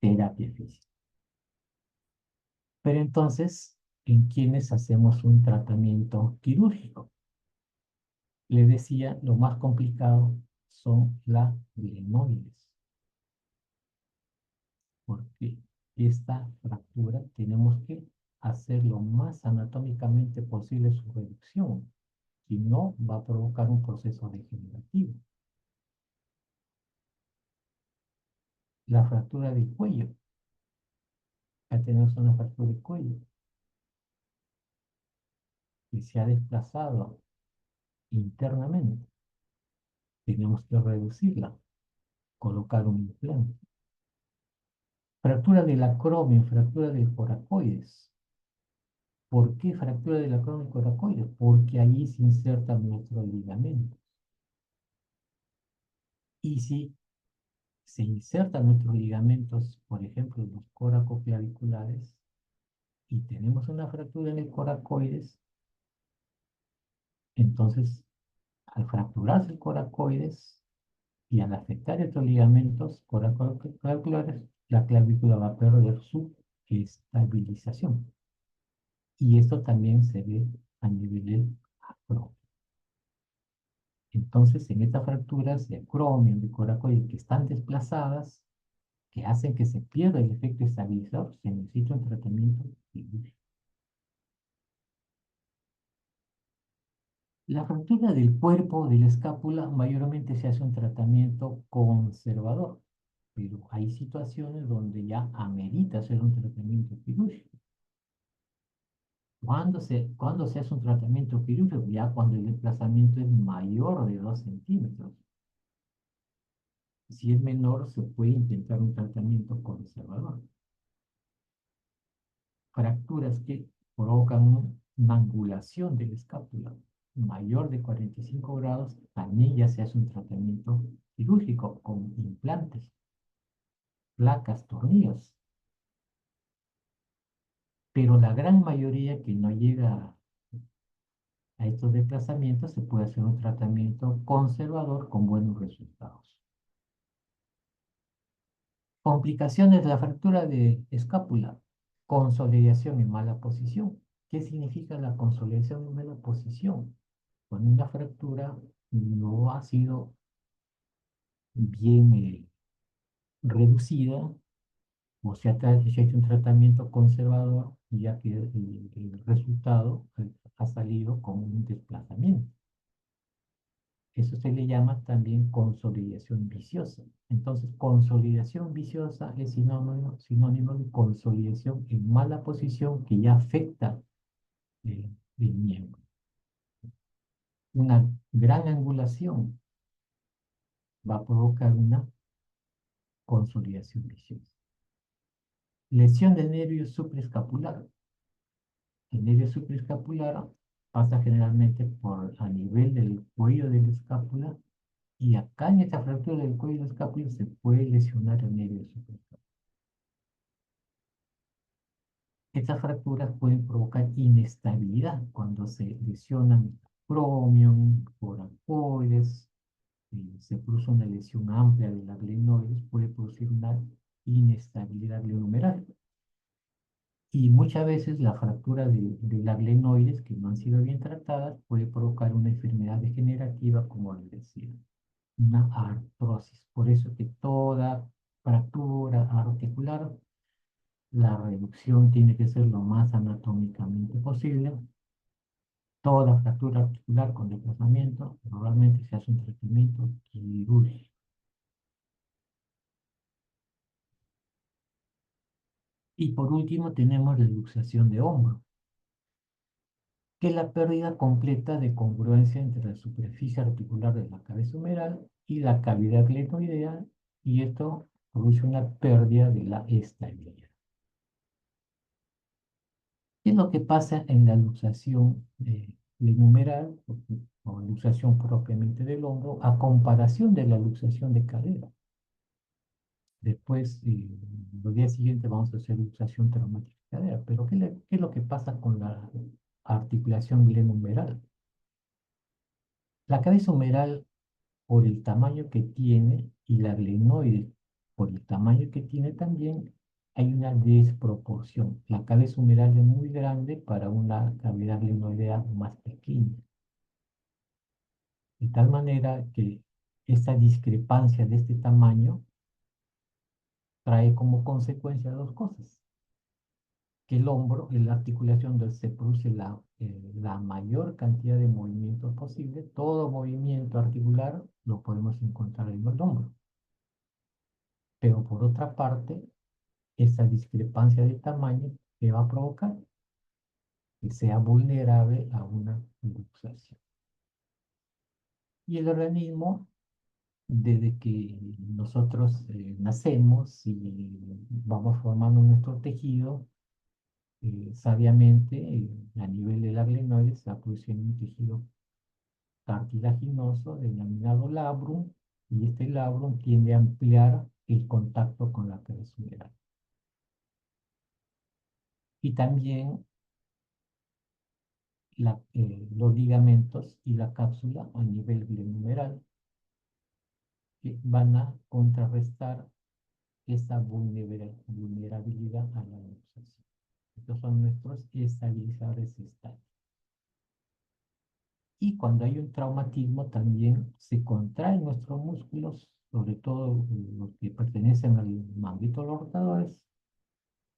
terapia física. Pero entonces, ¿en quiénes hacemos un tratamiento quirúrgico? Le decía, lo más complicado son las glenoides. Porque esta fractura tenemos que hacer lo más anatómicamente posible su reducción. Si no, va a provocar un proceso degenerativo. La fractura del cuello. Ya tenemos una fractura del cuello que se ha desplazado internamente. Tenemos que reducirla, colocar un implante. Fractura del acromio, fractura del coracoides. ¿Por qué fractura del acromio y coracoides? Porque allí se inserta nuestro ligamento. Y si se insertan nuestros ligamentos, por ejemplo, los coracoclaviculares, y tenemos una fractura en el coracoides, entonces, al fracturarse el coracoides y al afectar estos ligamentos coracoclaviculares, la clavícula va a perder su estabilización. Y esto también se ve a nivel del acromio. Entonces, en estas fracturas de acromio, de coracoides que están desplazadas, que hacen que se pierda el efecto estabilizador, se necesita un tratamiento quirúrgico. La fractura del cuerpo, de la escápula, mayormente se hace un tratamiento conservador, pero hay situaciones donde ya amerita hacer un tratamiento quirúrgico. ¿Cuándo se hace un tratamiento quirúrgico? Ya cuando el desplazamiento es mayor de 2 centímetros. Si es menor, se puede intentar un tratamiento conservador. Fracturas que provocan una angulación de la escápula mayor de 45 grados, también ya se hace un tratamiento quirúrgico con implantes, placas, tornillos. Pero la gran mayoría que no llega a estos desplazamientos se puede hacer un tratamiento conservador con buenos resultados. Complicaciones de la fractura de escápula. Consolidación en mala posición. ¿Qué significa la consolidación en mala posición? Cuando una fractura no ha sido bien reducida o se ha hecho un tratamiento conservador, ya que el resultado ha salido con un desplazamiento. Eso se le llama también consolidación viciosa. Entonces, consolidación viciosa es sinónimo de consolidación en mala posición que ya afecta el miembro. Una gran angulación va a provocar una consolidación viciosa. Lesión del nervio supraescapular. El nervio supraescapular pasa generalmente a nivel del cuello de la escápula, y acá en esta fractura del cuello de la escápula se puede lesionar el nervio supraescapular. Estas fracturas pueden provocar inestabilidad cuando se lesionan acromio, coracoides, se produce una lesión amplia de la glenoides, puede producir una inestabilidad glenohumeral. Y muchas veces la fractura de la glenoides que no han sido bien tratadas puede provocar una enfermedad degenerativa, como les decía, una artrosis. Por eso que toda fractura articular, la reducción tiene que ser lo más anatómicamente posible. Toda fractura articular con desplazamiento, normalmente se hace un tratamiento quirúrgico. Y por último tenemos la luxación de hombro, que es la pérdida completa de congruencia entre la superficie articular de la cabeza humeral y la cavidad glenoidea, y esto produce una pérdida de la estabilidad. ¿Qué es lo que pasa en la luxación glenohumeral o luxación propiamente del hombro a comparación de la luxación de cadera? Después, los días siguientes vamos a hacer luxación traumática de cadera, pero ¿qué es lo que pasa con la articulación glenohumeral? La cabeza humeral, por el tamaño que tiene, y la glenoide por el tamaño que tiene también, hay una desproporción. La cabeza humeral es muy grande para una cavidad glenoidea más pequeña. De tal manera que esta discrepancia de este tamaño trae como consecuencia dos cosas. Que el hombro es la articulación donde se produce la mayor cantidad de movimientos posible. Todo movimiento articular lo podemos encontrar en el hombro. Pero por otra parte, esa discrepancia de tamaño que va a provocar que sea vulnerable a una luxación. Y el organismo, desde que nosotros nacemos y vamos formando nuestro tejido, sabiamente a nivel de la glenoides se va produciendo un tejido cartilaginoso denominado labrum, y este labrum tiende a ampliar el contacto con la cabeza humeral. Y también los ligamentos y la cápsula a nivel glenohumeral que van a contrarrestar esa vulnerabilidad a la luxación. Estos son nuestros estabilizadores estáticos. Y cuando hay un traumatismo también se contraen nuestros músculos, sobre todo los que pertenecen al manguito de los rotadores,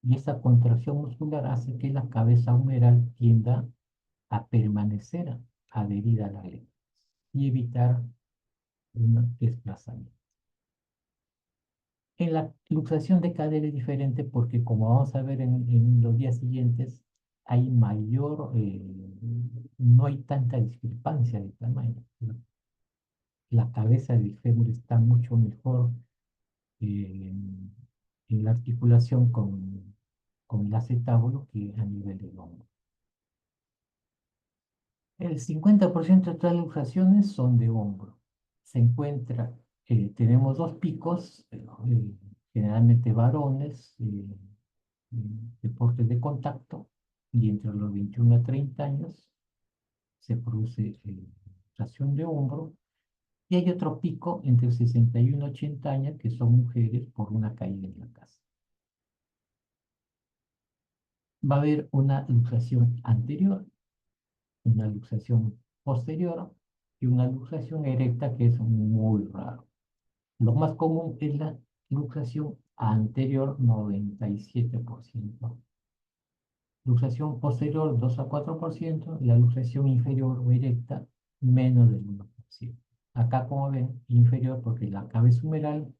y esa contracción muscular hace que la cabeza humeral tienda a permanecer adherida a la lengua y evitar un desplazamiento. En la luxación de cadera es diferente porque, como vamos a ver en los días siguientes, hay no hay tanta discrepancia de tamaño. La cabeza del fémur está mucho mejor eh, en la articulación con el acetábulo que a nivel del hombro. El 50% de todas las luxaciones son de hombro. Tenemos dos picos, generalmente varones, deportes de contacto, y entre los 21 a 30 años se produce luxación de hombro, y hay otro pico entre 61 y 80 años que son mujeres por una caída en la casa. Va a haber una luxación anterior, una luxación posterior y una luxación erecta, que es muy raro. Lo más común es la luxación anterior, 97%. Luxación posterior, 2 a 4%. La luxación inferior o erecta, menos del 1%. Acá, como ven, inferior porque la cabeza humeral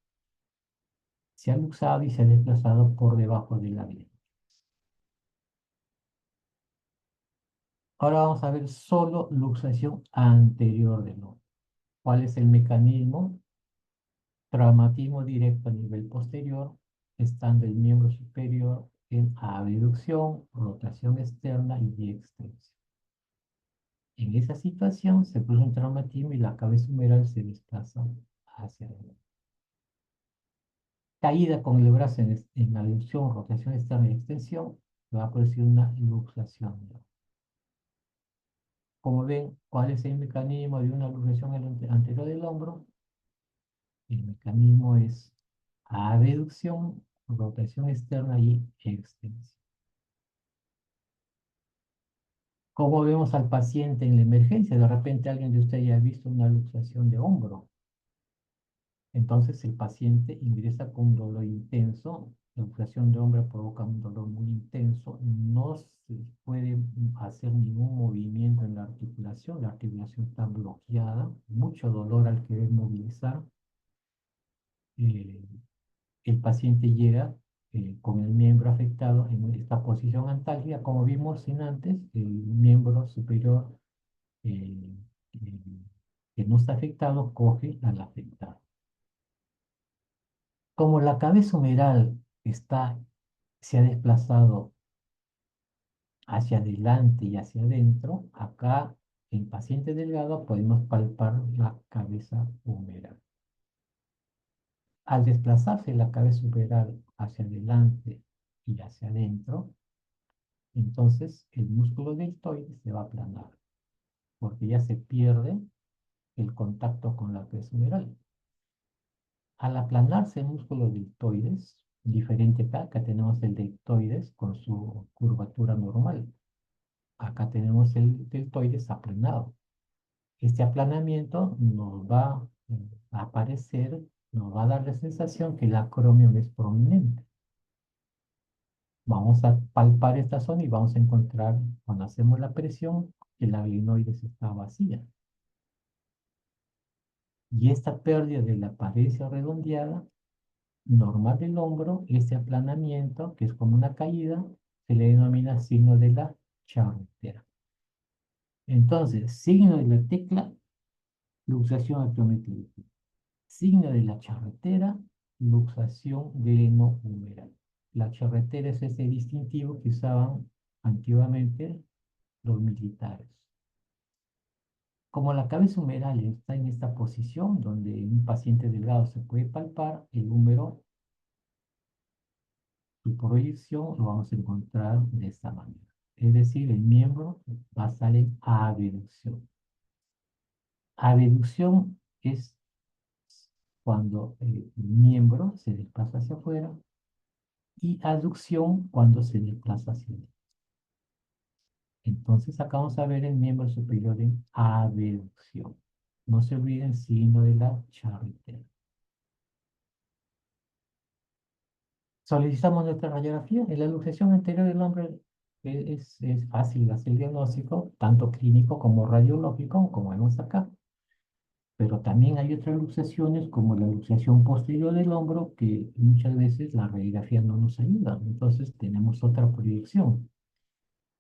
se ha luxado y se ha desplazado por debajo de la gleba. Ahora vamos a ver solo luxación anterior del hombro. ¿Cuál es el mecanismo? Traumatismo directo a nivel posterior, estando el miembro superior en abducción, rotación externa y extensión. En esa situación se produce un traumatismo y la cabeza humeral se desplaza hacia adelante. Caída con el brazo en abducción, rotación externa y extensión, se va a producir una luxación. Como ven, ¿cuál es el mecanismo de una luxación anterior del hombro? El mecanismo es abducción, rotación externa y extensión. ¿Cómo vemos al paciente en la emergencia? De repente alguien de ustedes ya ha visto una luxación de hombro. Entonces el paciente ingresa con un dolor intenso. La luxación de hombro provoca un dolor muy intenso. No se puede hacer ningún movimiento en la articulación. La articulación está bloqueada. Mucho dolor al querer movilizar. El paciente llega con el miembro afectado en esta posición antálgica, como vimos en antes, el miembro superior eh, eh, que no está afectado coge al afectado. Como la cabeza humeral se ha desplazado hacia adelante y hacia adentro, acá en paciente delgado podemos palpar la cabeza humeral. Al desplazarse la cabeza humeral hacia adelante y hacia adentro, entonces el músculo deltoides se va a aplanar, porque ya se pierde el contacto con la cabeza humeral. Al aplanarse el músculo deltoides, diferente acá tenemos el deltoides con su curvatura normal. Acá tenemos el deltoides aplanado. Este aplanamiento nos va a aparecer, nos va a dar la sensación que el acromion es prominente. Vamos a palpar esta zona y vamos a encontrar, cuando hacemos la presión, que la glenoides está vacía. Y esta pérdida de la apariencia redondeada normal del hombro, este aplanamiento, que es como una caída, se le denomina signo de la charretera. Entonces, signo de la tecla, luxación abdominal. Signo de la charretera, luxación glenohumeral. La charretera es ese distintivo que usaban antiguamente los militares. Como la cabeza humeral está en esta posición, donde en un paciente delgado se puede palpar, el húmero, su proyección lo vamos a encontrar de esta manera. Es decir, el miembro va a estar en abducción. Abducción es cuando el miembro se desplaza hacia afuera y aducción cuando se desplaza hacia adentro. Entonces acá vamos a ver el miembro superior en abducción. No se olviden signo de la charretera. Solicitamos nuestra radiografía. En la luxación anterior del hombre es fácil hacer el diagnóstico, tanto clínico como radiológico, como vemos acá. Pero también hay otras luxaciones, como la luxación posterior del hombro, que muchas veces la radiografía no nos ayuda. Entonces tenemos otra proyección.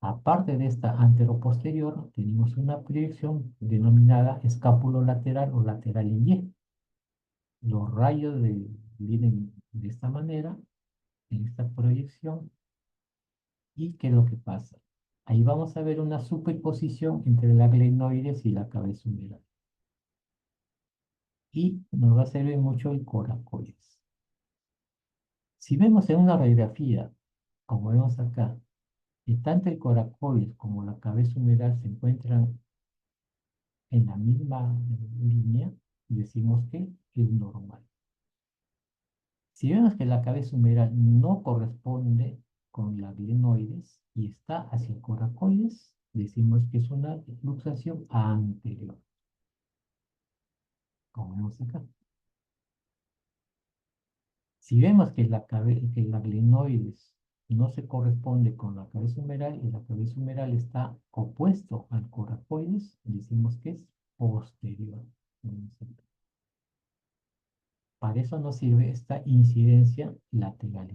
Aparte de esta anteroposterior, tenemos una proyección denominada escápulo lateral o lateral en Y. Los rayos vienen de esta manera, en esta proyección. ¿Y qué es lo que pasa? Ahí vamos a ver una superposición entre la glenoides y la cabeza humeral. Y nos va a servir mucho el coracoides. Si vemos en una radiografía, como vemos acá, que tanto el coracoides como la cabeza humeral se encuentran en la misma línea, decimos que es normal. Si vemos que la cabeza humeral no corresponde con la glenoides y está hacia el coracoides, decimos que es una luxación anterior, como vemos acá. Si vemos que la glenoides no se corresponde con la cabeza humeral y la cabeza humeral está opuesto al coracoides, decimos que es posterior. Para eso nos sirve esta incidencia lateral.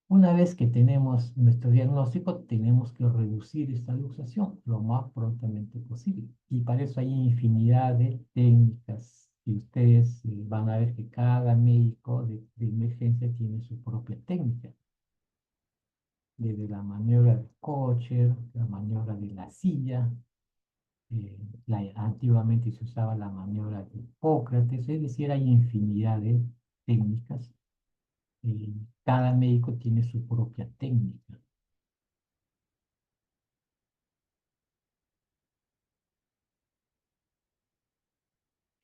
Una vez que tenemos nuestro diagnóstico, tenemos que reducir esta luxación lo más prontamente posible. Y para eso hay infinidad de técnicas. Y ustedes van a ver que cada médico de emergencia tiene su propia técnica. Desde la maniobra de Kocher, la maniobra de la silla, antiguamente se usaba la maniobra de Hipócrates, es decir, hay infinidad de técnicas. Cada médico tiene su propia técnica.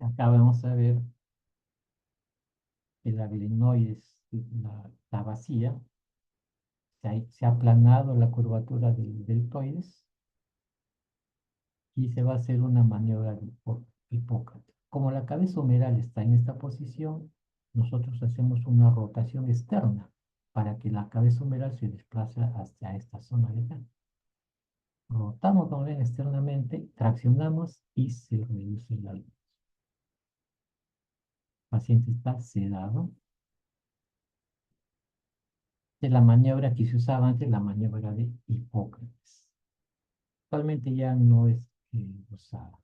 Acá vamos a ver que la glenoides está vacía, se ha aplanado la curvatura del deltoides y se va a hacer una maniobra de Hipócrates. Como la cabeza humeral está en esta posición, nosotros hacemos una rotación externa para que la cabeza humeral se desplace hacia esta zona de acá. Rotamos, como ven, externamente, traccionamos y se reduce la luz. El paciente está sedado. De la maniobra que se usaba antes, la maniobra de Hipócrates. Actualmente ya no es usada.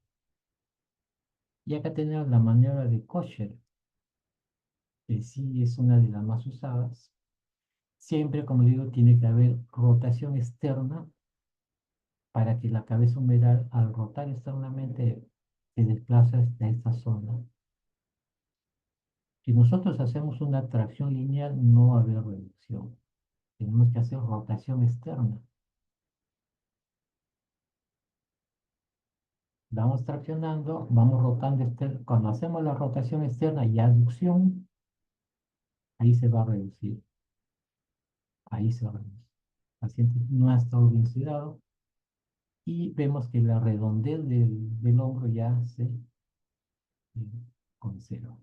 Y acá tenemos la maniobra de Kocher, que sí es una de las más usadas. Siempre, como digo, tiene que haber rotación externa para que la cabeza humeral, al rotar externamente, se desplace hasta esta zona. Si nosotros hacemos una tracción lineal, no va a haber reducción. Tenemos que hacer rotación externa. vamos traccionando, vamos rotando, cuando hacemos la rotación externa y aducción, ahí se va a reducir, ahí se va a reducir. El paciente no ha estado bien sedado y vemos que la redondez del hombro ya se conserva.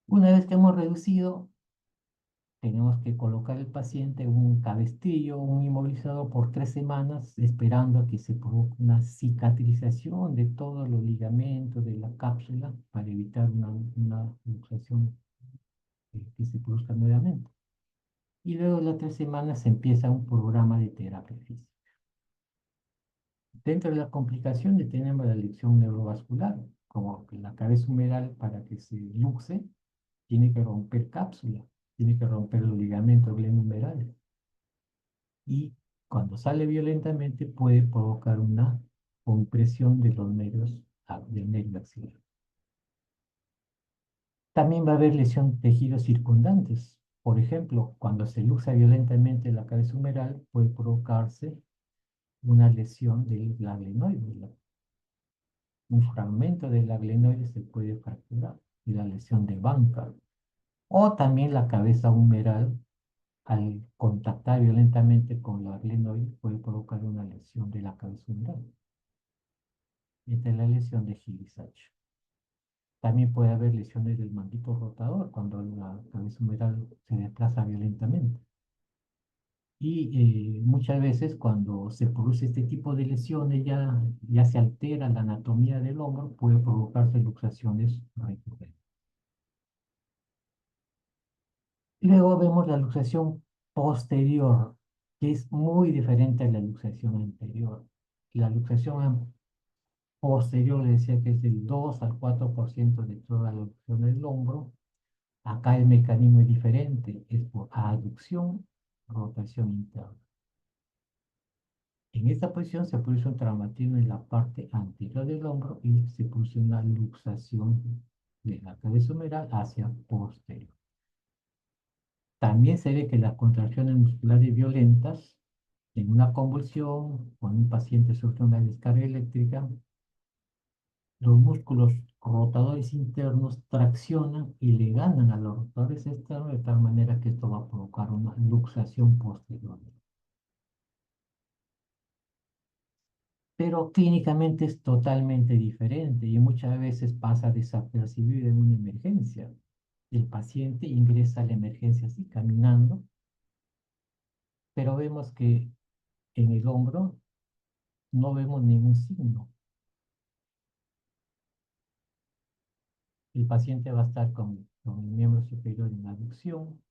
Una vez que hemos reducido, tenemos que colocar al paciente un cabestrillo, un inmovilizador por 3 semanas, esperando a que se produzca una cicatrización de todos los ligamentos de la cápsula para evitar una luxación que se produzca nuevamente. Y luego de las 3 semanas se empieza un programa de terapia física. Dentro de las complicaciones tenemos la lesión neurovascular, como que la cabeza humeral para que se luxe tiene que romper cápsula, tiene que romper los ligamentos glenohumerales. Y cuando sale violentamente puede provocar una compresión de los nervios del nervio axilar. También va a haber lesión de tejidos circundantes. Por ejemplo, cuando se luxa violentamente la cabeza humeral, puede provocarse una lesión del glenoide. Un fragmento del glenoide se puede fracturar y la lesión de Banca. O también la cabeza humeral, al contactar violentamente con la glenoide, puede provocar una lesión de la cabeza humeral. Esta es la lesión de Hill-Sachs. También puede haber lesiones del manguito rotador cuando la cabeza humeral se desplaza violentamente. Y muchas veces cuando se produce este tipo de lesiones ya se altera la anatomía del hombro, puede provocarse luxaciones recurrentes. Luego vemos la luxación posterior, que es muy diferente a la luxación anterior. La luxación posterior le decía que es del 2 al 4% de toda la luxación del hombro. Acá el mecanismo es diferente, es por aducción, rotación interna. En esta posición se produce un traumatismo en la parte anterior del hombro y se produce una luxación de la cabeza humeral hacia posterior. También se ve que las contracciones musculares violentas en una convulsión, cuando un paciente sufre una descarga eléctrica, los músculos rotadores internos traccionan y le ganan a los rotadores externos de tal manera que esto va a provocar una luxación posterior. Pero clínicamente es totalmente diferente y muchas veces pasa desapercibido en una emergencia. El paciente ingresa a la emergencia así, caminando, pero vemos que en el hombro no vemos ningún signo. El paciente va a estar con el miembro superior en aducción,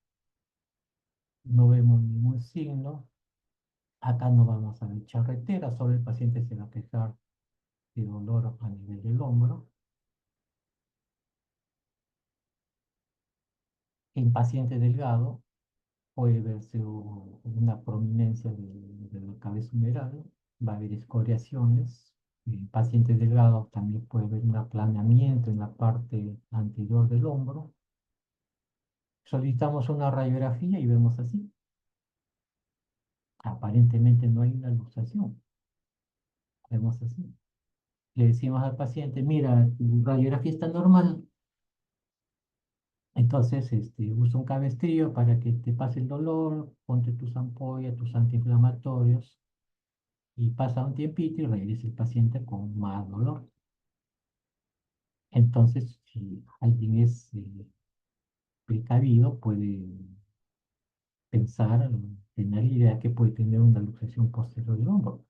no vemos ningún signo. Acá no vamos a ver charretera, solo el paciente se va a quejar de dolor a nivel del hombro. En paciente delgado puede verse una prominencia de la cabeza humeral, va a haber escoriaciones. En paciente delgado también puede haber un aplanamiento en la parte anterior del hombro. Solicitamos una radiografía y vemos así. Aparentemente no hay una luxación. Vemos así. Le decimos al paciente, mira, tu radiografía está normal. Entonces, usa un cabestrillo para que te pase el dolor, ponte tus ampollas, tus antiinflamatorios, y pasa un tiempito y regresa el paciente con más dolor. Entonces, si alguien es precavido, puede pensar, tener la idea que puede tener una luxación posterior del hombro.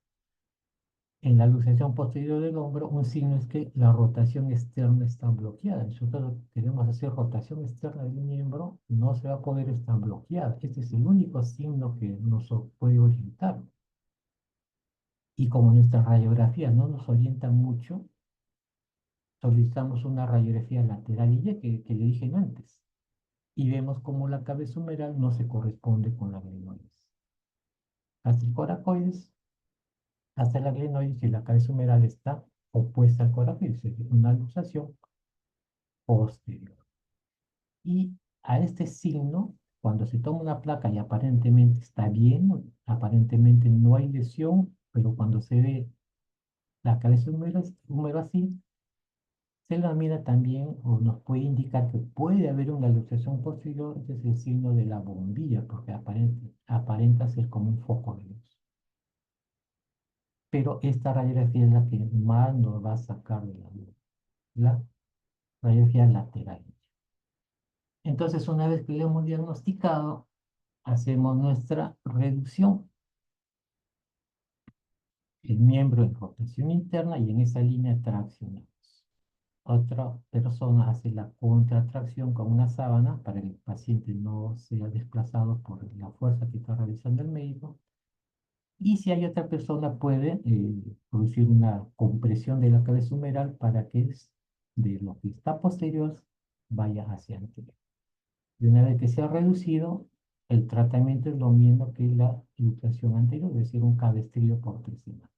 En la luxación posterior del hombro, un signo es que la rotación externa está bloqueada. Nosotros queremos hacer rotación externa del miembro, no se va a poder estar bloqueada. Este es el único signo que nos puede orientar. Y como nuestra radiografía no nos orienta mucho, solicitamos una radiografía lateral que le dije antes. Y vemos cómo la cabeza humeral no se corresponde con la glenoides. Hasta el coracoides, hasta la glenoides y la cabeza humeral está opuesta al coracoides, es una luxación posterior. Y a este signo, cuando se toma una placa y aparentemente está bien, aparentemente no hay lesión, pero cuando se ve la cabeza de húmero así, se la mira también o nos puede indicar que puede haber una luxación posterior, ese es el signo de la bombilla, porque aparenta ser como un foco de luz. Pero esta radiografía es la que más nos va a sacar de la duda, la radiografía lateral. Entonces, una vez que lo hemos diagnosticado, hacemos nuestra reducción. El miembro en rotación interna y en esa línea traccionamos. Otra persona hace la contracción con una sábana para que el paciente no sea desplazado por la fuerza que está realizando el médico. Y si hay otra persona, puede producir una compresión de la cabeza humeral para que de lo que está posterior vaya hacia anterior. Y una vez que se ha reducido, el tratamiento es lo mismo que la luxación anterior, es decir, un cabestrillo por 3 semanas.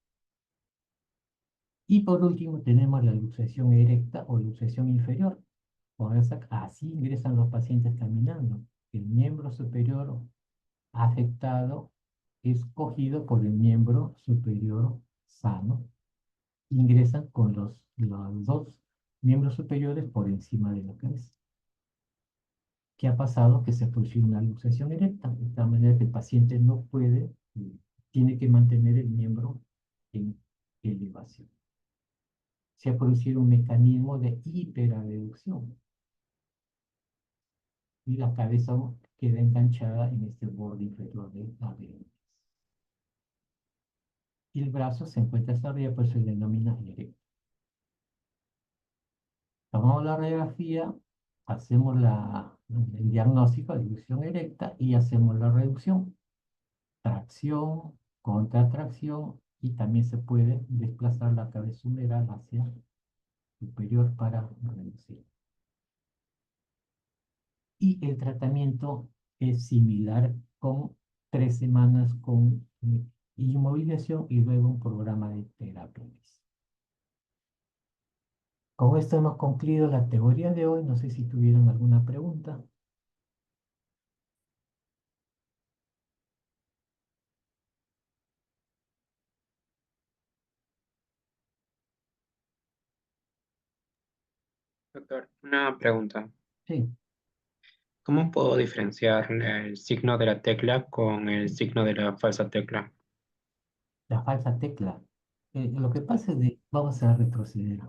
Y por último tenemos la luxación erecta o luxación inferior. Así ingresan los pacientes caminando. El miembro superior afectado es cogido por el miembro superior sano. Ingresan con los dos miembros superiores por encima de la cabeza. ¿Qué ha pasado? Que se produce una luxación erecta, de tal manera que el paciente no puede, tiene que mantener el miembro en elevación. Se ha producido un mecanismo de hiperabducción y la cabeza queda enganchada en este borde inferior de la abdomen. Y el brazo se encuentra hasta arriba, pues se denomina erecto. Tomamos la radiografía, hacemos el diagnóstico de ilusión erecta y hacemos la reducción. Tracción, contratracción y también se puede desplazar la cabeza humeral hacia superior para reducir. Y el tratamiento es similar con 3 semanas con inmovilización y luego un programa de terapia. Con esto hemos concluido la teoría de hoy. No sé si tuvieron alguna pregunta. Doctor, una pregunta. Sí, ¿Cómo puedo diferenciar el signo de la tecla con el signo de la falsa tecla? la falsa tecla. Lo que pasa es que vamos a retroceder.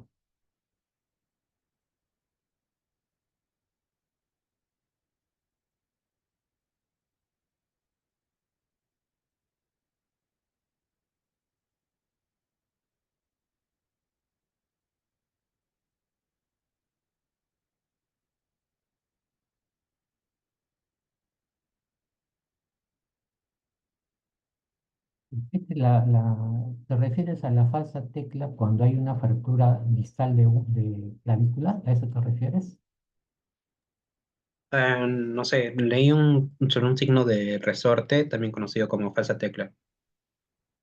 ¿Te refieres a la falsa tecla cuando hay una fractura distal de clavícula? ¿A eso te refieres? No sé, leí sobre un signo de resorte, también conocido como falsa tecla.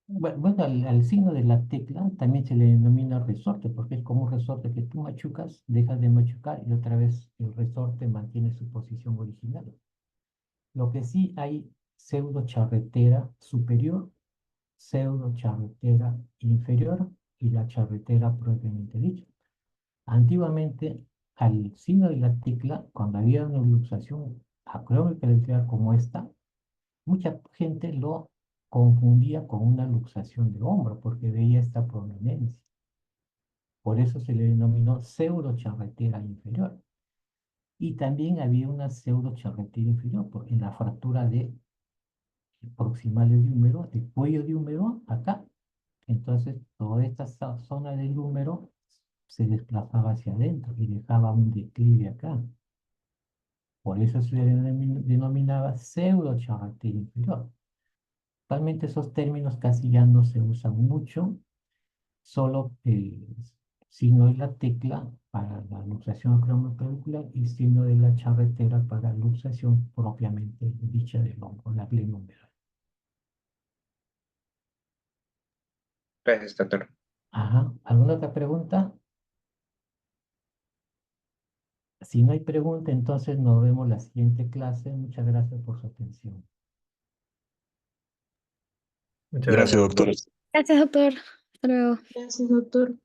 Bueno, al signo de la tecla también se le denomina resorte, porque es como un resorte que tú machucas, dejas de machucar y otra vez el resorte mantiene su posición original. Lo que sí hay pseudo charretera superior, pseudo charretera inferior y la charretera propiamente dicha. Antiguamente, al signo de la tecla, cuando había una luxación acromioclavicular como esta, mucha gente lo confundía con una luxación de hombro porque veía esta prominencia. Por eso se le denominó pseudocharretera inferior. Y también había una pseudocharretera inferior porque en la fractura de proximales de húmero, de cuello de húmero, acá. Entonces, toda esta zona del húmero se desplazaba hacia adentro y dejaba un declive acá. Por eso se le denominaba pseudocharretera inferior. Actualmente esos términos casi ya no se usan mucho, solo el signo de la tecla para la luxación acromioclavicular y signo de la charretera para la luxación propiamente dicha del hombro, la glena humeral. Gracias, doctor. Ajá. ¿Alguna otra pregunta? Si no hay pregunta, entonces nos vemos la siguiente clase. Muchas gracias por su atención. Muchas gracias, doctor. Gracias, doctor. Hasta luego. Gracias, doctor.